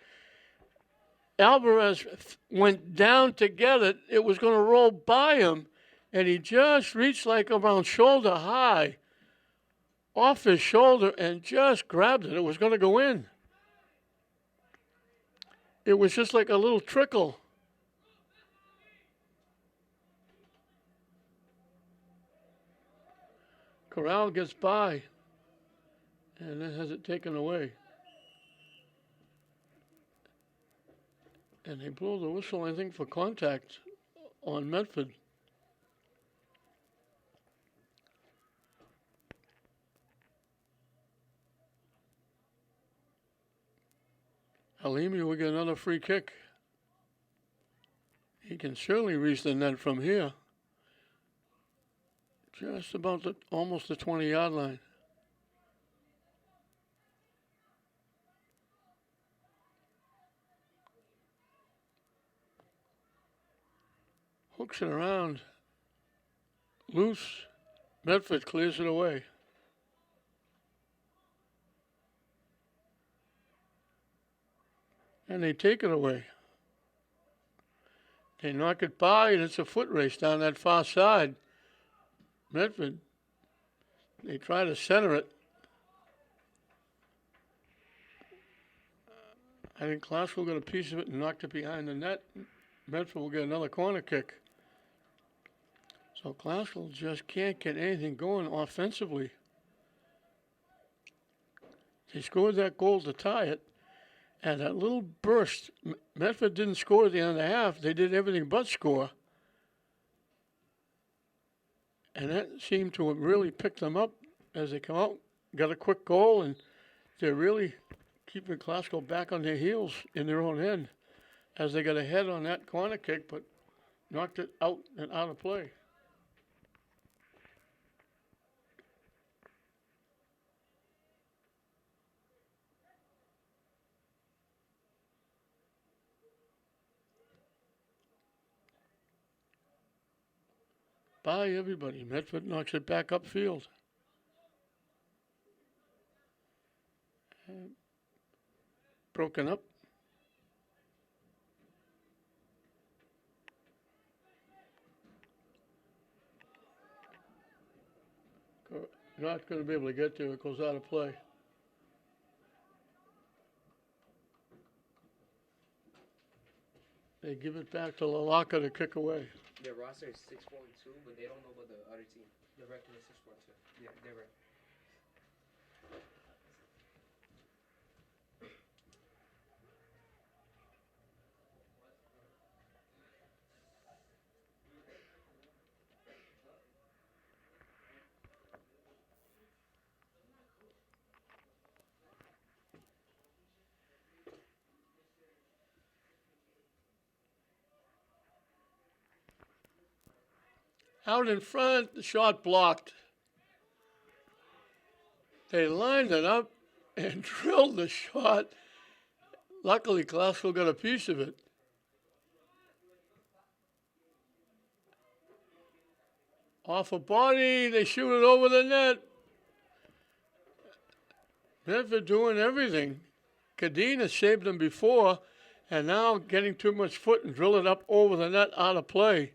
Alvarez went down to get it. It was going to roll by him, and he just reached like around shoulder high off his shoulder and just grabbed it. It was going to go in. It was just like a little trickle. Corral gets by and then has it taken away. And they blow the whistle, I think, for contact on Medford. Halimi will get another free kick. He can certainly reach the net from here. Just about almost the 20-yard line. Hooks it around. Loose. Medford clears it away. And they take it away. They knock it by, and it's a foot race down that far side. Medford, they try to center it. I think Classical got a piece of it and knocked it behind the net. Medford will get another corner kick. So Classical just can't get anything going offensively. They scored that goal to tie it. And that little burst, Medford didn't score at the end of the half. They did everything but score. And that seemed to have really picked them up as they come out, got a quick goal, and they're really keeping Classical back on their heels in their own end as they got ahead on that corner kick, but knocked it out and out of play. By everybody. Medford knocks it back upfield. Broken up. Not going to be able to get there. It goes out of play. They give it back to LaLocca to kick away. Their roster is 6-4-2, but they don't know about the other team. The record is 6-4-2. Yeah, they're right. Out in front, the shot blocked. They lined it up and drilled the shot. Luckily, Classical got a piece of it. Off a body, they shoot it over the net. Medford doing everything. Cadena saved them before, and now getting too much foot and drill it up over the net out of play.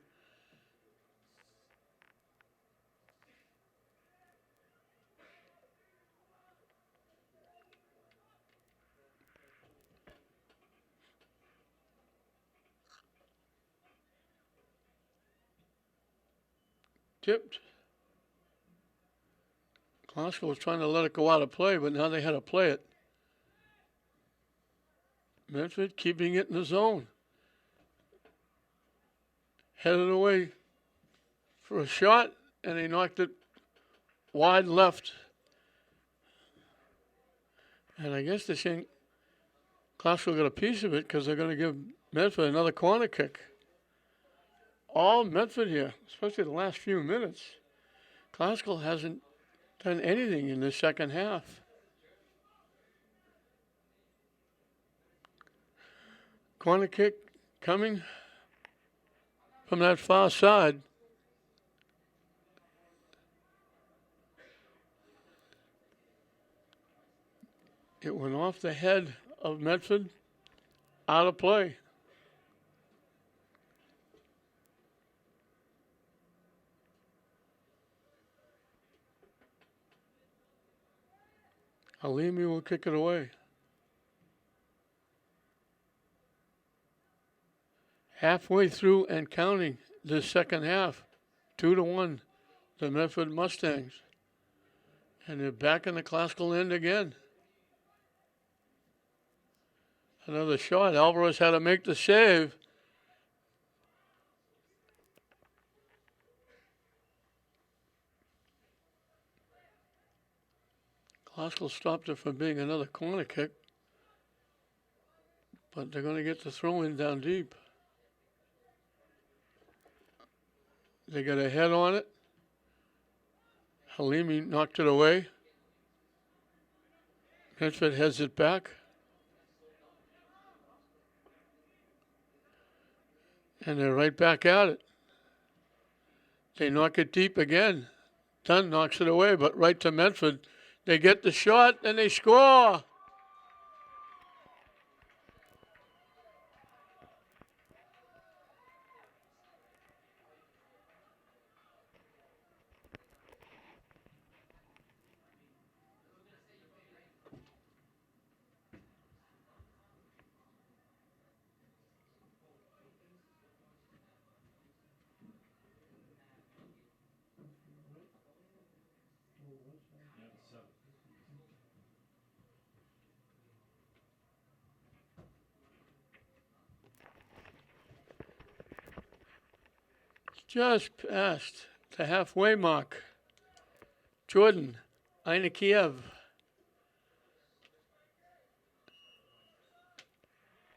Tipped. Glasgow was trying to let it go out of play, but now they had to play it. Medford keeping it in the zone. Headed away for a shot, and he knocked it wide left. And I guess they're saying Glasgow got a piece of it because they're going to give Medford another corner kick. All Medford here, especially the last few minutes. Glasgow hasn't done anything in the second half. Corner kick coming from that far side. It went off the head of Medford, out of play. Alimi will kick it away. Halfway through and counting this second half, 2-1, the Medford Mustangs. And they're back in the classical end again. Another shot. Alvarez had to make the save. Glasgow stopped it from being another corner kick. But they're going to get the throw in down deep. They got a head on it. Halimi knocked it away. Medford heads it back. And they're right back at it. They knock it deep again. Dunn knocks it away, but right to Medford. They get the shot and they score. Just past the halfway mark. Jordan Ainakiev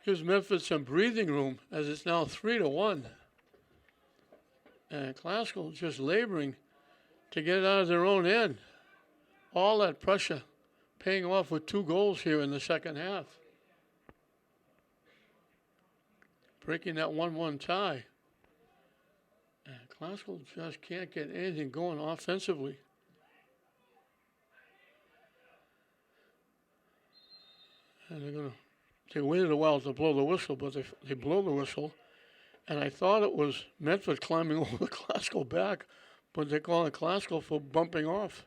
gives Medford some breathing room as it's now 3-1. And Glasgow just laboring to get out of their own end. All that pressure paying off with 2 goals here in the second half. Breaking that 1-1 tie. And Glasgow just can't get anything going offensively. And they waited a while to blow the whistle, but they blow the whistle. And I thought it was Medford climbing over the Glasgow back, but they're calling Glasgow for bumping off.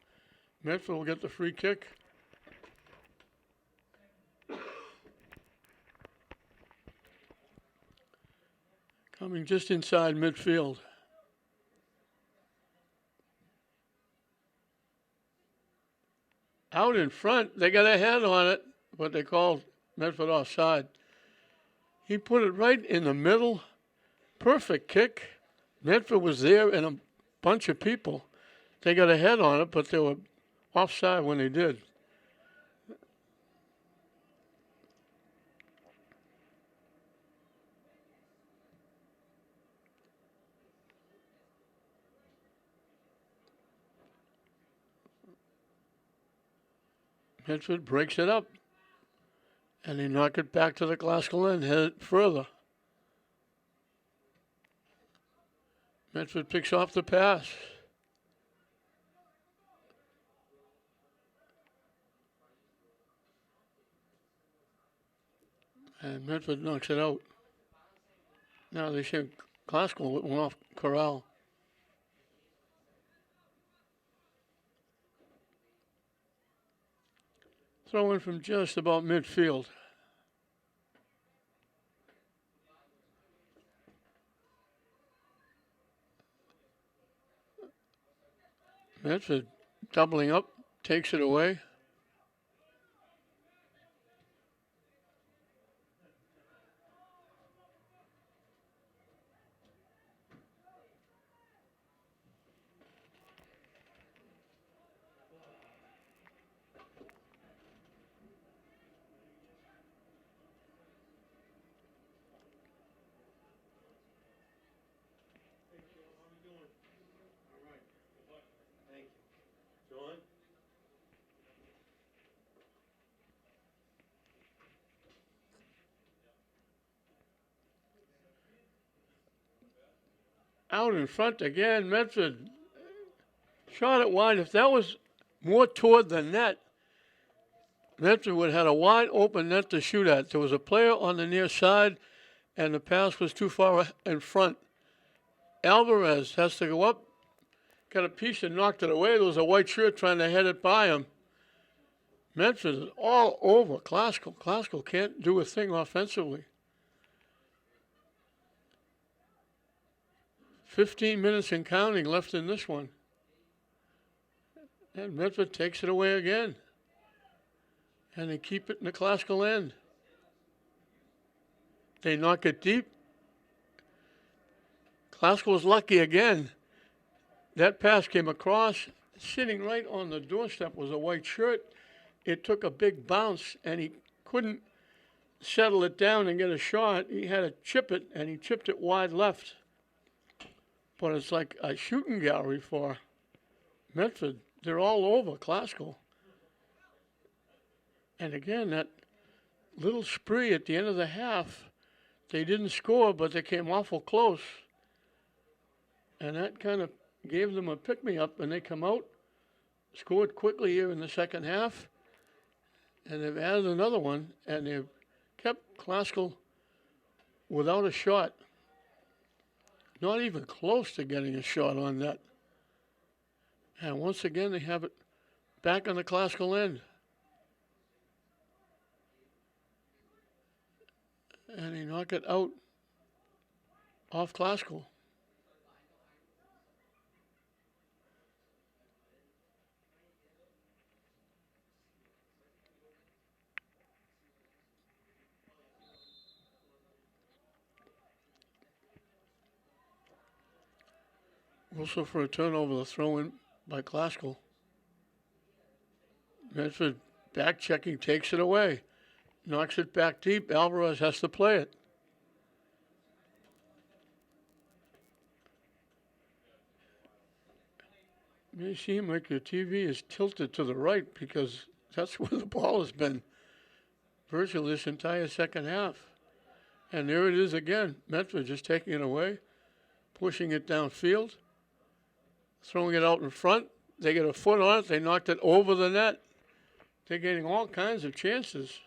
Medford will get the free kick. Coming just inside midfield. Out in front, they got a head on it, but they called Medford offside. He put it right in the middle. Perfect kick. Medford was there and a bunch of people. They got a head on it, but they were offside when they did. Medford breaks it up. And they knock it back to the Glasgow end, head it further. Medford picks off the pass. And Medford knocks it out. Now they say Classical went off corral. Throw in from just about midfield. Medford doubling up, takes it away. Out in front again, Medford shot it wide. If that was more toward the net, Medford would have had a wide open net to shoot at. There was a player on the near side, and the pass was too far in front. Alvarez has to go up, got a piece and knocked it away. There was a white shirt trying to head it by him. Medford is all over Classical. Classical can't do a thing offensively. 15 minutes and counting left in this one. And Medford takes it away again. And they keep it in the Classical end. They knock it deep. Classical was lucky again. That pass came across. Sitting right on the doorstep was a white shirt. It took a big bounce, and he couldn't settle it down and get a shot. He had to chip it, and he chipped it wide left. But it's like a shooting gallery for Medford. They're all over Classical. And again, that little spree at the end of the half, they didn't score, but they came awful close. And that kind of gave them a pick-me-up, and they come out, scored quickly here in the second half, and they've added another one, and they've kept Classical without a shot. Not even close to getting a shot on that. And once again, they have it back on the Classical end. And they knock it out off Classical. Also for a turnover, the throw in by Classical. Medford back checking, takes it away. Knocks it back deep. Alvarez has to play it. It may seem like your TV is tilted to the right because that's where the ball has been virtually this entire second half. And there it is again. Medford just taking it away, pushing it downfield, throwing it out in front. They get a foot on it. They knocked it over the net. They're getting all kinds of chances.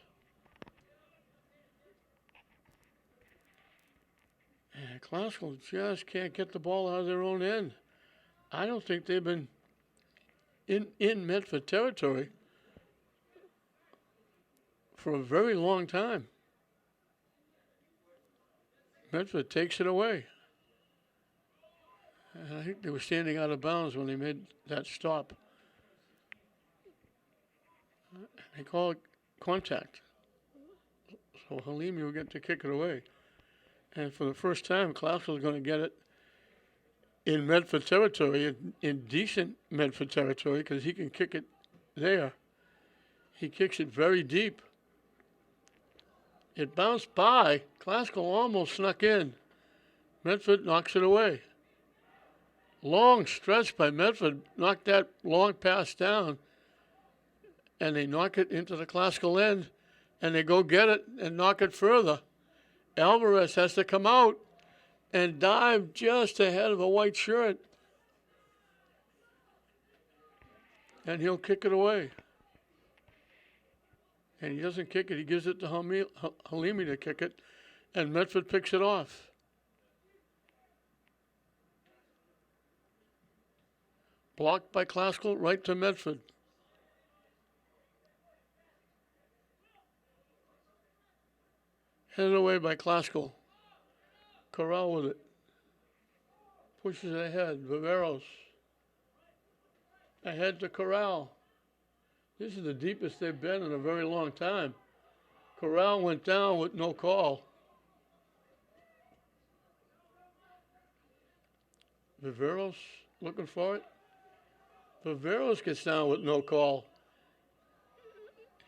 And Classical just can't get the ball out of their own end. I don't think they've been in Medford territory for a very long time. Medford takes it away. And I think they were standing out of bounds when they made that stop. They call it contact. So Halimi will get to kick it away. And for the first time, Classical is going to get it in Medford territory, in decent Medford territory, because he can kick it there. He kicks it very deep. It bounced by. Classical almost snuck in. Medford knocks it away. Long stretch by Medford, knocked that long pass down, and they knock it into the Classical end, and they go get it and knock it further. Alvarez has to come out and dive just ahead of a white shirt, and he'll kick it away. And he doesn't kick it. He gives it to Halimi to kick it. And Medford picks it off. Blocked by Classical, right to Medford. Headed away by Classical. Corral with it. Pushes it ahead. Viveros. Ahead to Corral. This is the deepest they've been in a very long time. Corral went down with no call. Viveros looking for it. Viveros gets down with no call.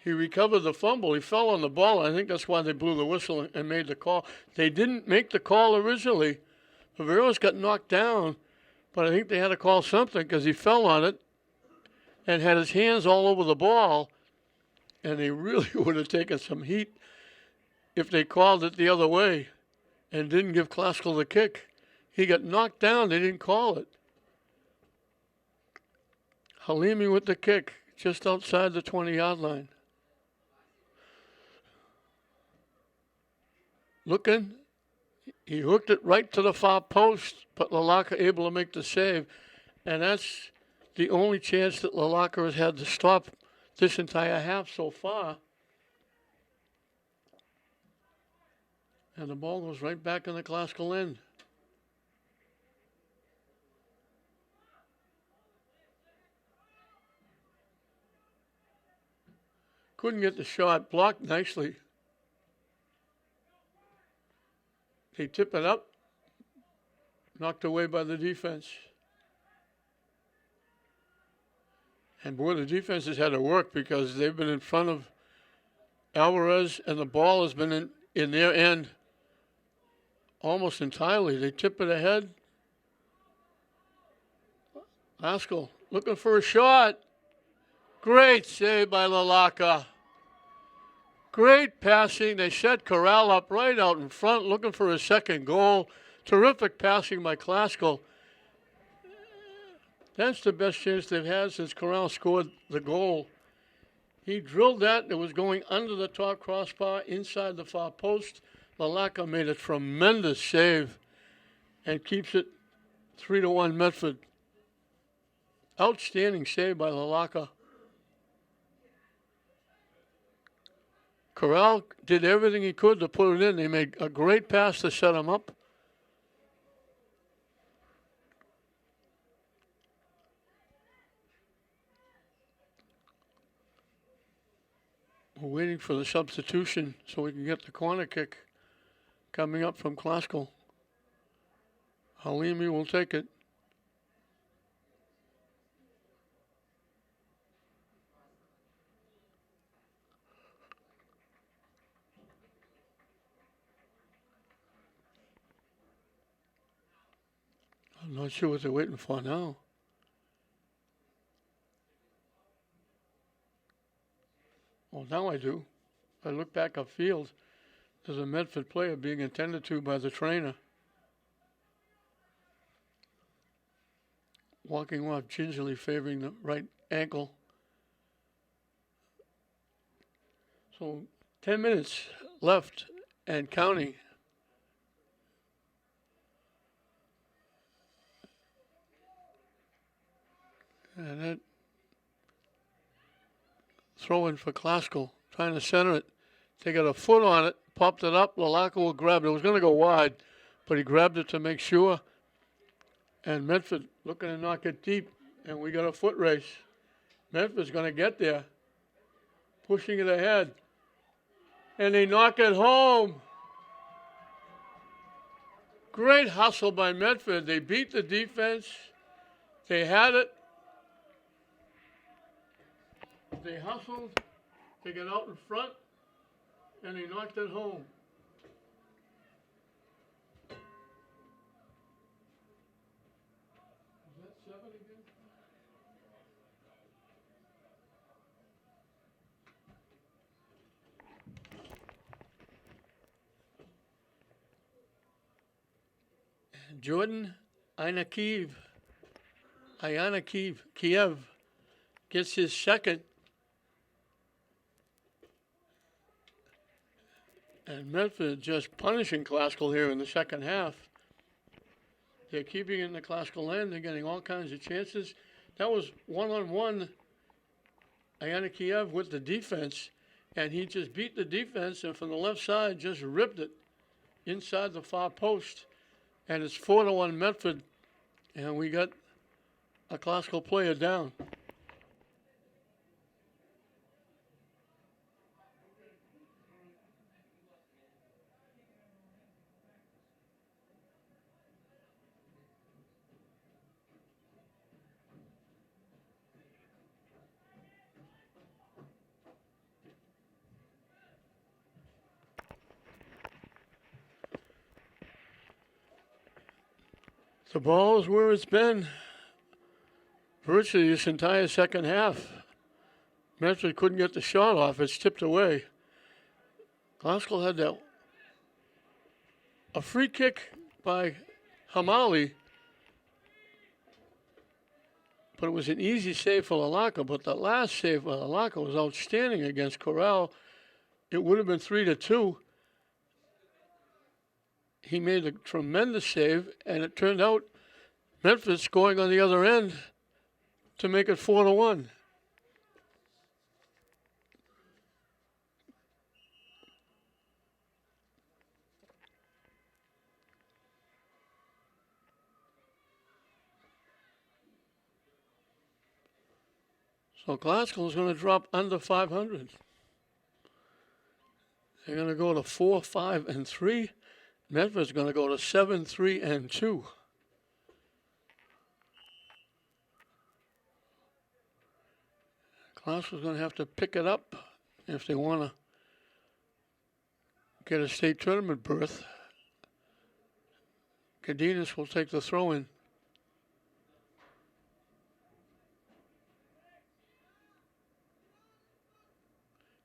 He recovered the fumble. He fell on the ball. I think that's why they blew the whistle and made the call. They didn't make the call originally. Viveros got knocked down, but I think they had to call something because he fell on it and had his hands all over the ball, and they really would have taken some heat if they called it the other way and didn't give Classical the kick. He got knocked down. They didn't call it. Halimi with the kick just outside the 20-yard line. Looking, he hooked it right to the far post, but Lalaka able to make the save. And that's the only chance that Lalaka has had to stop this entire half so far. And the ball goes right back in the Classical end. Couldn't get the shot, blocked nicely. They tip it up, knocked away by the defense. And boy, the defense has had to work because they've been in front of Alvarez and the ball has been in their end almost entirely. They tip it ahead. Haskell looking for a shot. Great save by Lalaka. Great passing. They set Corral up right out in front, looking for a second goal. Terrific passing by Classical. That's the best chance they've had since Corral scored the goal. He drilled that. It was going under the top crossbar, inside the far post. Lalaka made a tremendous save and keeps it 3-1 Medford. Outstanding save by Lalaka. Corral did everything he could to put it in. They made a great pass to set him up. We're waiting for the substitution so we can get the corner kick coming up from Classical. Halimi will take it. I'm not sure what they're waiting for now. Well, now I do. I look back upfield. There's a Medford player being attended to by the trainer. Walking off gingerly, favoring the right ankle. So 10 minutes left and counting. And that throw in for Classical, trying to center it. They got a foot on it, popped it up. Lalaka will grab it. It was going to go wide, but he grabbed it to make sure. And Medford looking to knock it deep, and we got a foot race. Medford's going to get there, pushing it ahead. And they knock it home. Great hustle by Medford. They beat the defense. They had it. They hustled, they got out in front, and they knocked it home. Is that 7 again? Jordan Kiev gets his second. And Medford just punishing Classical here in the second half. They're keeping it in the Classical end. They're getting all kinds of chances. That was one-on-one Ayanikiev with the defense, and he just beat the defense, and from the left side just ripped it inside the far post. And it's 4-1 Medford, and we got a Classical player down. The ball is where it's been virtually this entire second half. Medford couldn't get the shot off. It's tipped away. Classical had a free kick by Hamali, but it was an easy save for Lalaka. But the last save for Lalaka was outstanding against Corral. It would have been 3-2. He made a tremendous save, and it turned out Medford scoring on the other end to make it 4-1. So Classical is going to drop under 500. They're going to go to 4-5-3. Medford's going to go to 7-3-2. Classical's going to have to pick it up if they want to get a state tournament berth. Cardenas will take the throw in.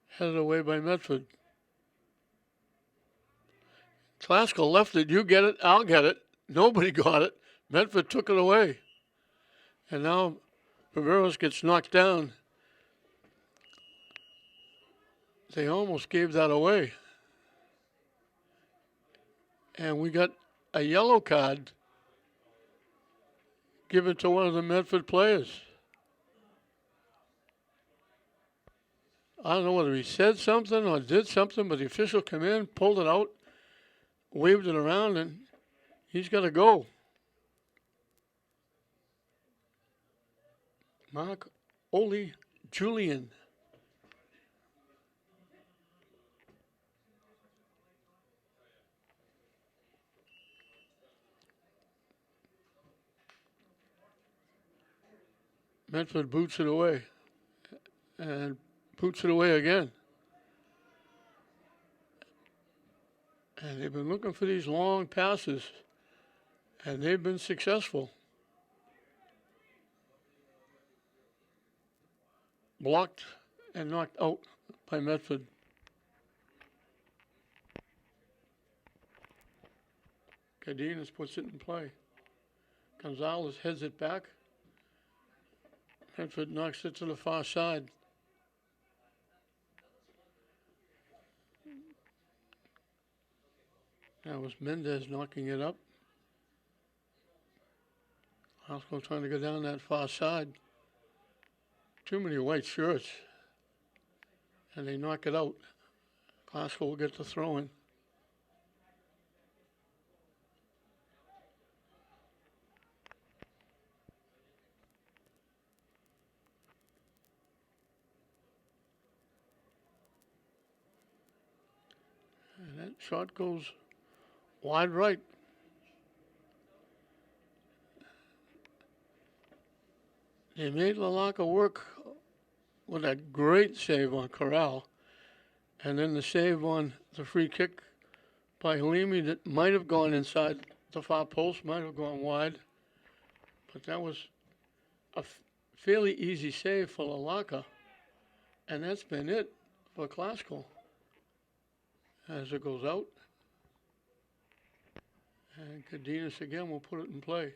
Headed away by Medford. Classical left it. You get it. I'll get it. Nobody got it. Medford took it away. And now Viveros gets knocked down. They almost gave that away. And we got a yellow card given to one of the Medford players. I don't know whether he said something or did something, but the official came in, pulled it out, waved it around, and he's got to go. Mark Oli Julian. Medford boots it away and boots it away again. And they've been looking for these long passes, and they've been successful. Blocked and knocked out by Medford. Cardenas puts it in play. Gonzalez heads it back. Medford knocks it to the far side. That was Mendez knocking it up. Osco trying to go down that far side. Too many white shirts. And they knock it out. Classical will get the throw in. And that shot goes wide right. They made Lalaka work with a great save on Corral. And then the save on the free kick by Halimi that might have gone inside the far post, might have gone wide. But that was a fairly easy save for Lalaka. And that's been it for Classical. As it goes out. And Cardenas again will put it in play.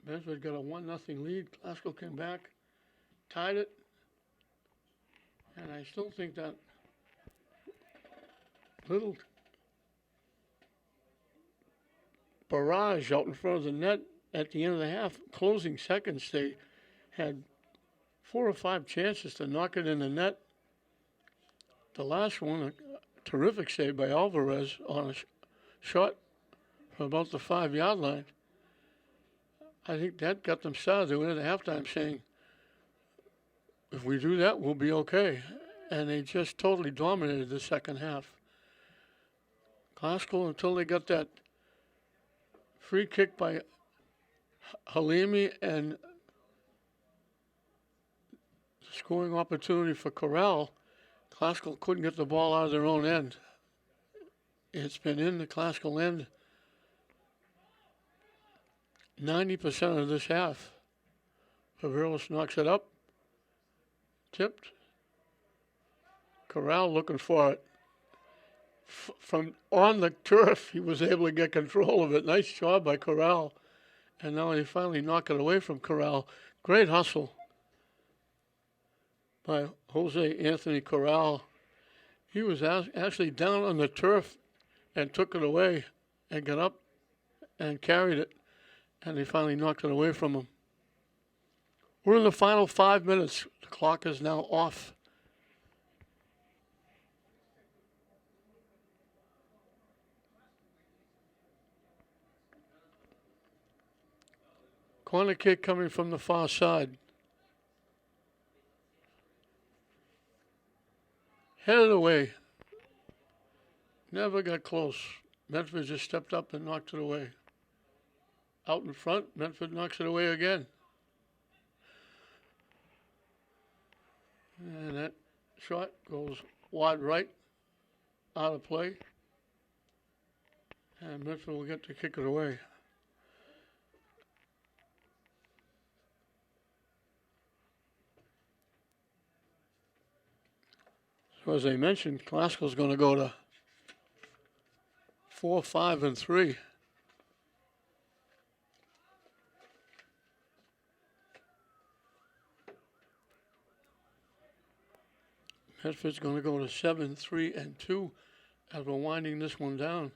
Medford got a 1-0 lead. Classical came back, tied it, and I still think that little barrage out in front of the net at the end of the half, closing seconds, they had 4 or 5 chances to knock it in the net. The last one, a terrific save by Alvarez on a shot from about the 5-yard line. I think that got them started. They went into halftime saying, if we do that, we'll be okay. And they just totally dominated the second half. Classical, until they got that free kick by Halimi and scoring opportunity for Corral, Classical couldn't get the ball out of their own end. It's been in the Classical end 90% of this half. Faveros knocks it up. Tipped. Corral looking for it. From on the turf, he was able to get control of it. Nice job by Corral. And now they finally knock it away from Corral. Great hustle by Jose Anthony Corral. He was actually down on the turf and took it away and got up and carried it. And they finally knocked it away from him. We're in the final 5 minutes. The clock is now off. Corner kick coming from the far side. Headed away. Never got close. Medford just stepped up and knocked it away. Out in front, Medford knocks it away again. And that shot goes wide right, out of play. And Medford will get to kick it away. So as I mentioned, Classical's going to go to 4, 5, and 3. Medford's going to go to 7, 3, and 2 as we're winding this one down.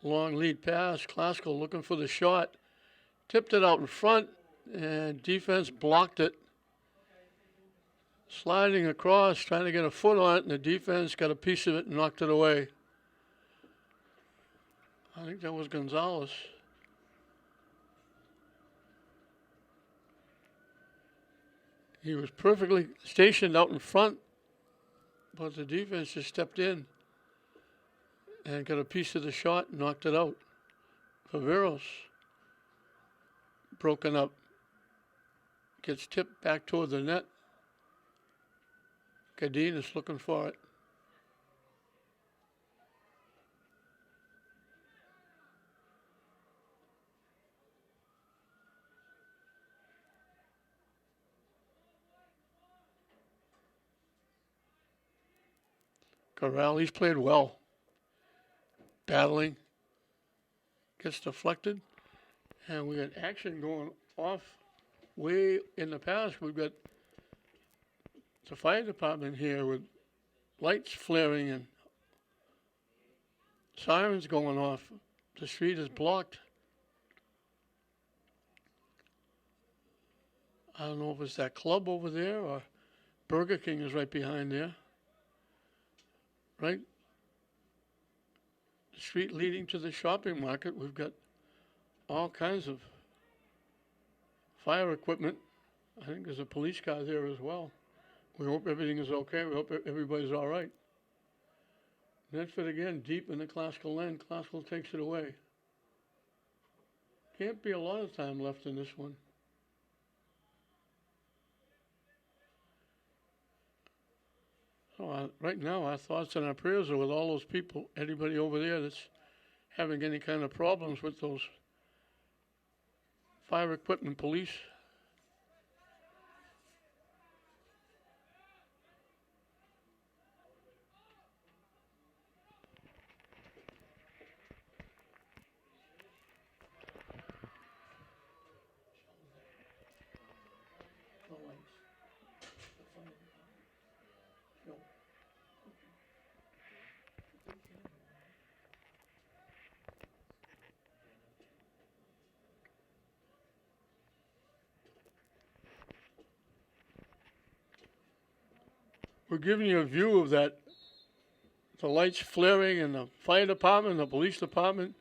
Long lead pass. Classical looking for the shot. Tipped it out in front, and defense blocked it. Sliding across, trying to get a foot on it, and the defense got a piece of it and knocked it away. I think that was Gonzalez. He was perfectly stationed out in front, but the defense just stepped in and got a piece of the shot and knocked it out. Faveros, broken up, gets tipped back toward the net. Cadine is looking for it. Corral, he's played well. Battling. Gets deflected. And we got action going off way in the past. We've got the fire department here with lights flaring and sirens going off. The street is blocked. I don't know if it's that club over there or Burger King is right behind there. Right? The street leading to the shopping market, we've got all kinds of fire equipment. I think there's a police car there as well. We hope everything is okay. We hope everybody's all right. Medford again, deep in the Classical end. Classical takes it away. Can't be a lot of time left in this one. So right now, our thoughts and our prayers are with all those people, anybody over there that's having any kind of problems with those fire equipment police. We're giving you a view of that, the lights flaring in the fire department, the police department,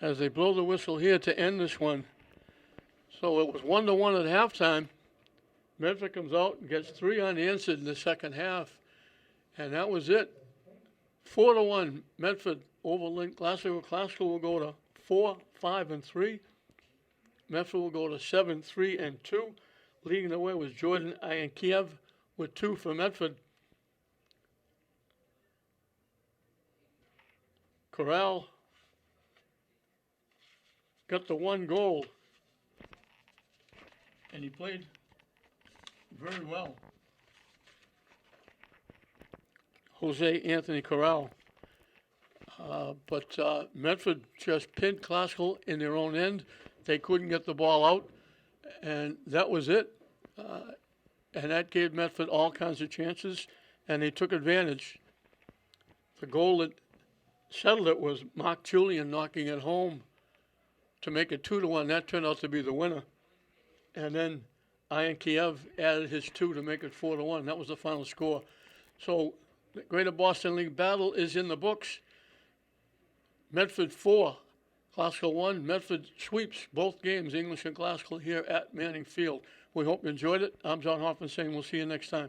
as they blow the whistle here to end this one. So it was 1-1 at halftime. Medford comes out and gets 3 unanswered in the second half, and that was it. 4-1, Medford over Lynn. Glasgow will go to 4-5-3. Medford will go to 7-3-2. Leading the way was Jordan Iankiev with 2 for Medford. Corral got the 1 goal, and he played very well. Jose Anthony Corral. But Medford just pinned Glasgow in their own end. They couldn't get the ball out, and that was it. And that gave Medford all kinds of chances, and they took advantage. The goal that settled it was Mark Julian knocking it home to make it 2-1. That turned out to be the winner. And then Ian Kiev added his 2 to make it 4-1. That was the final score. So the Greater Boston League battle is in the books. Medford 4, Glasgow 1. Medford sweeps both games, English and Glasgow, here at Manning Field. We hope you enjoyed it. I'm John Hoffman saying we'll see you next time.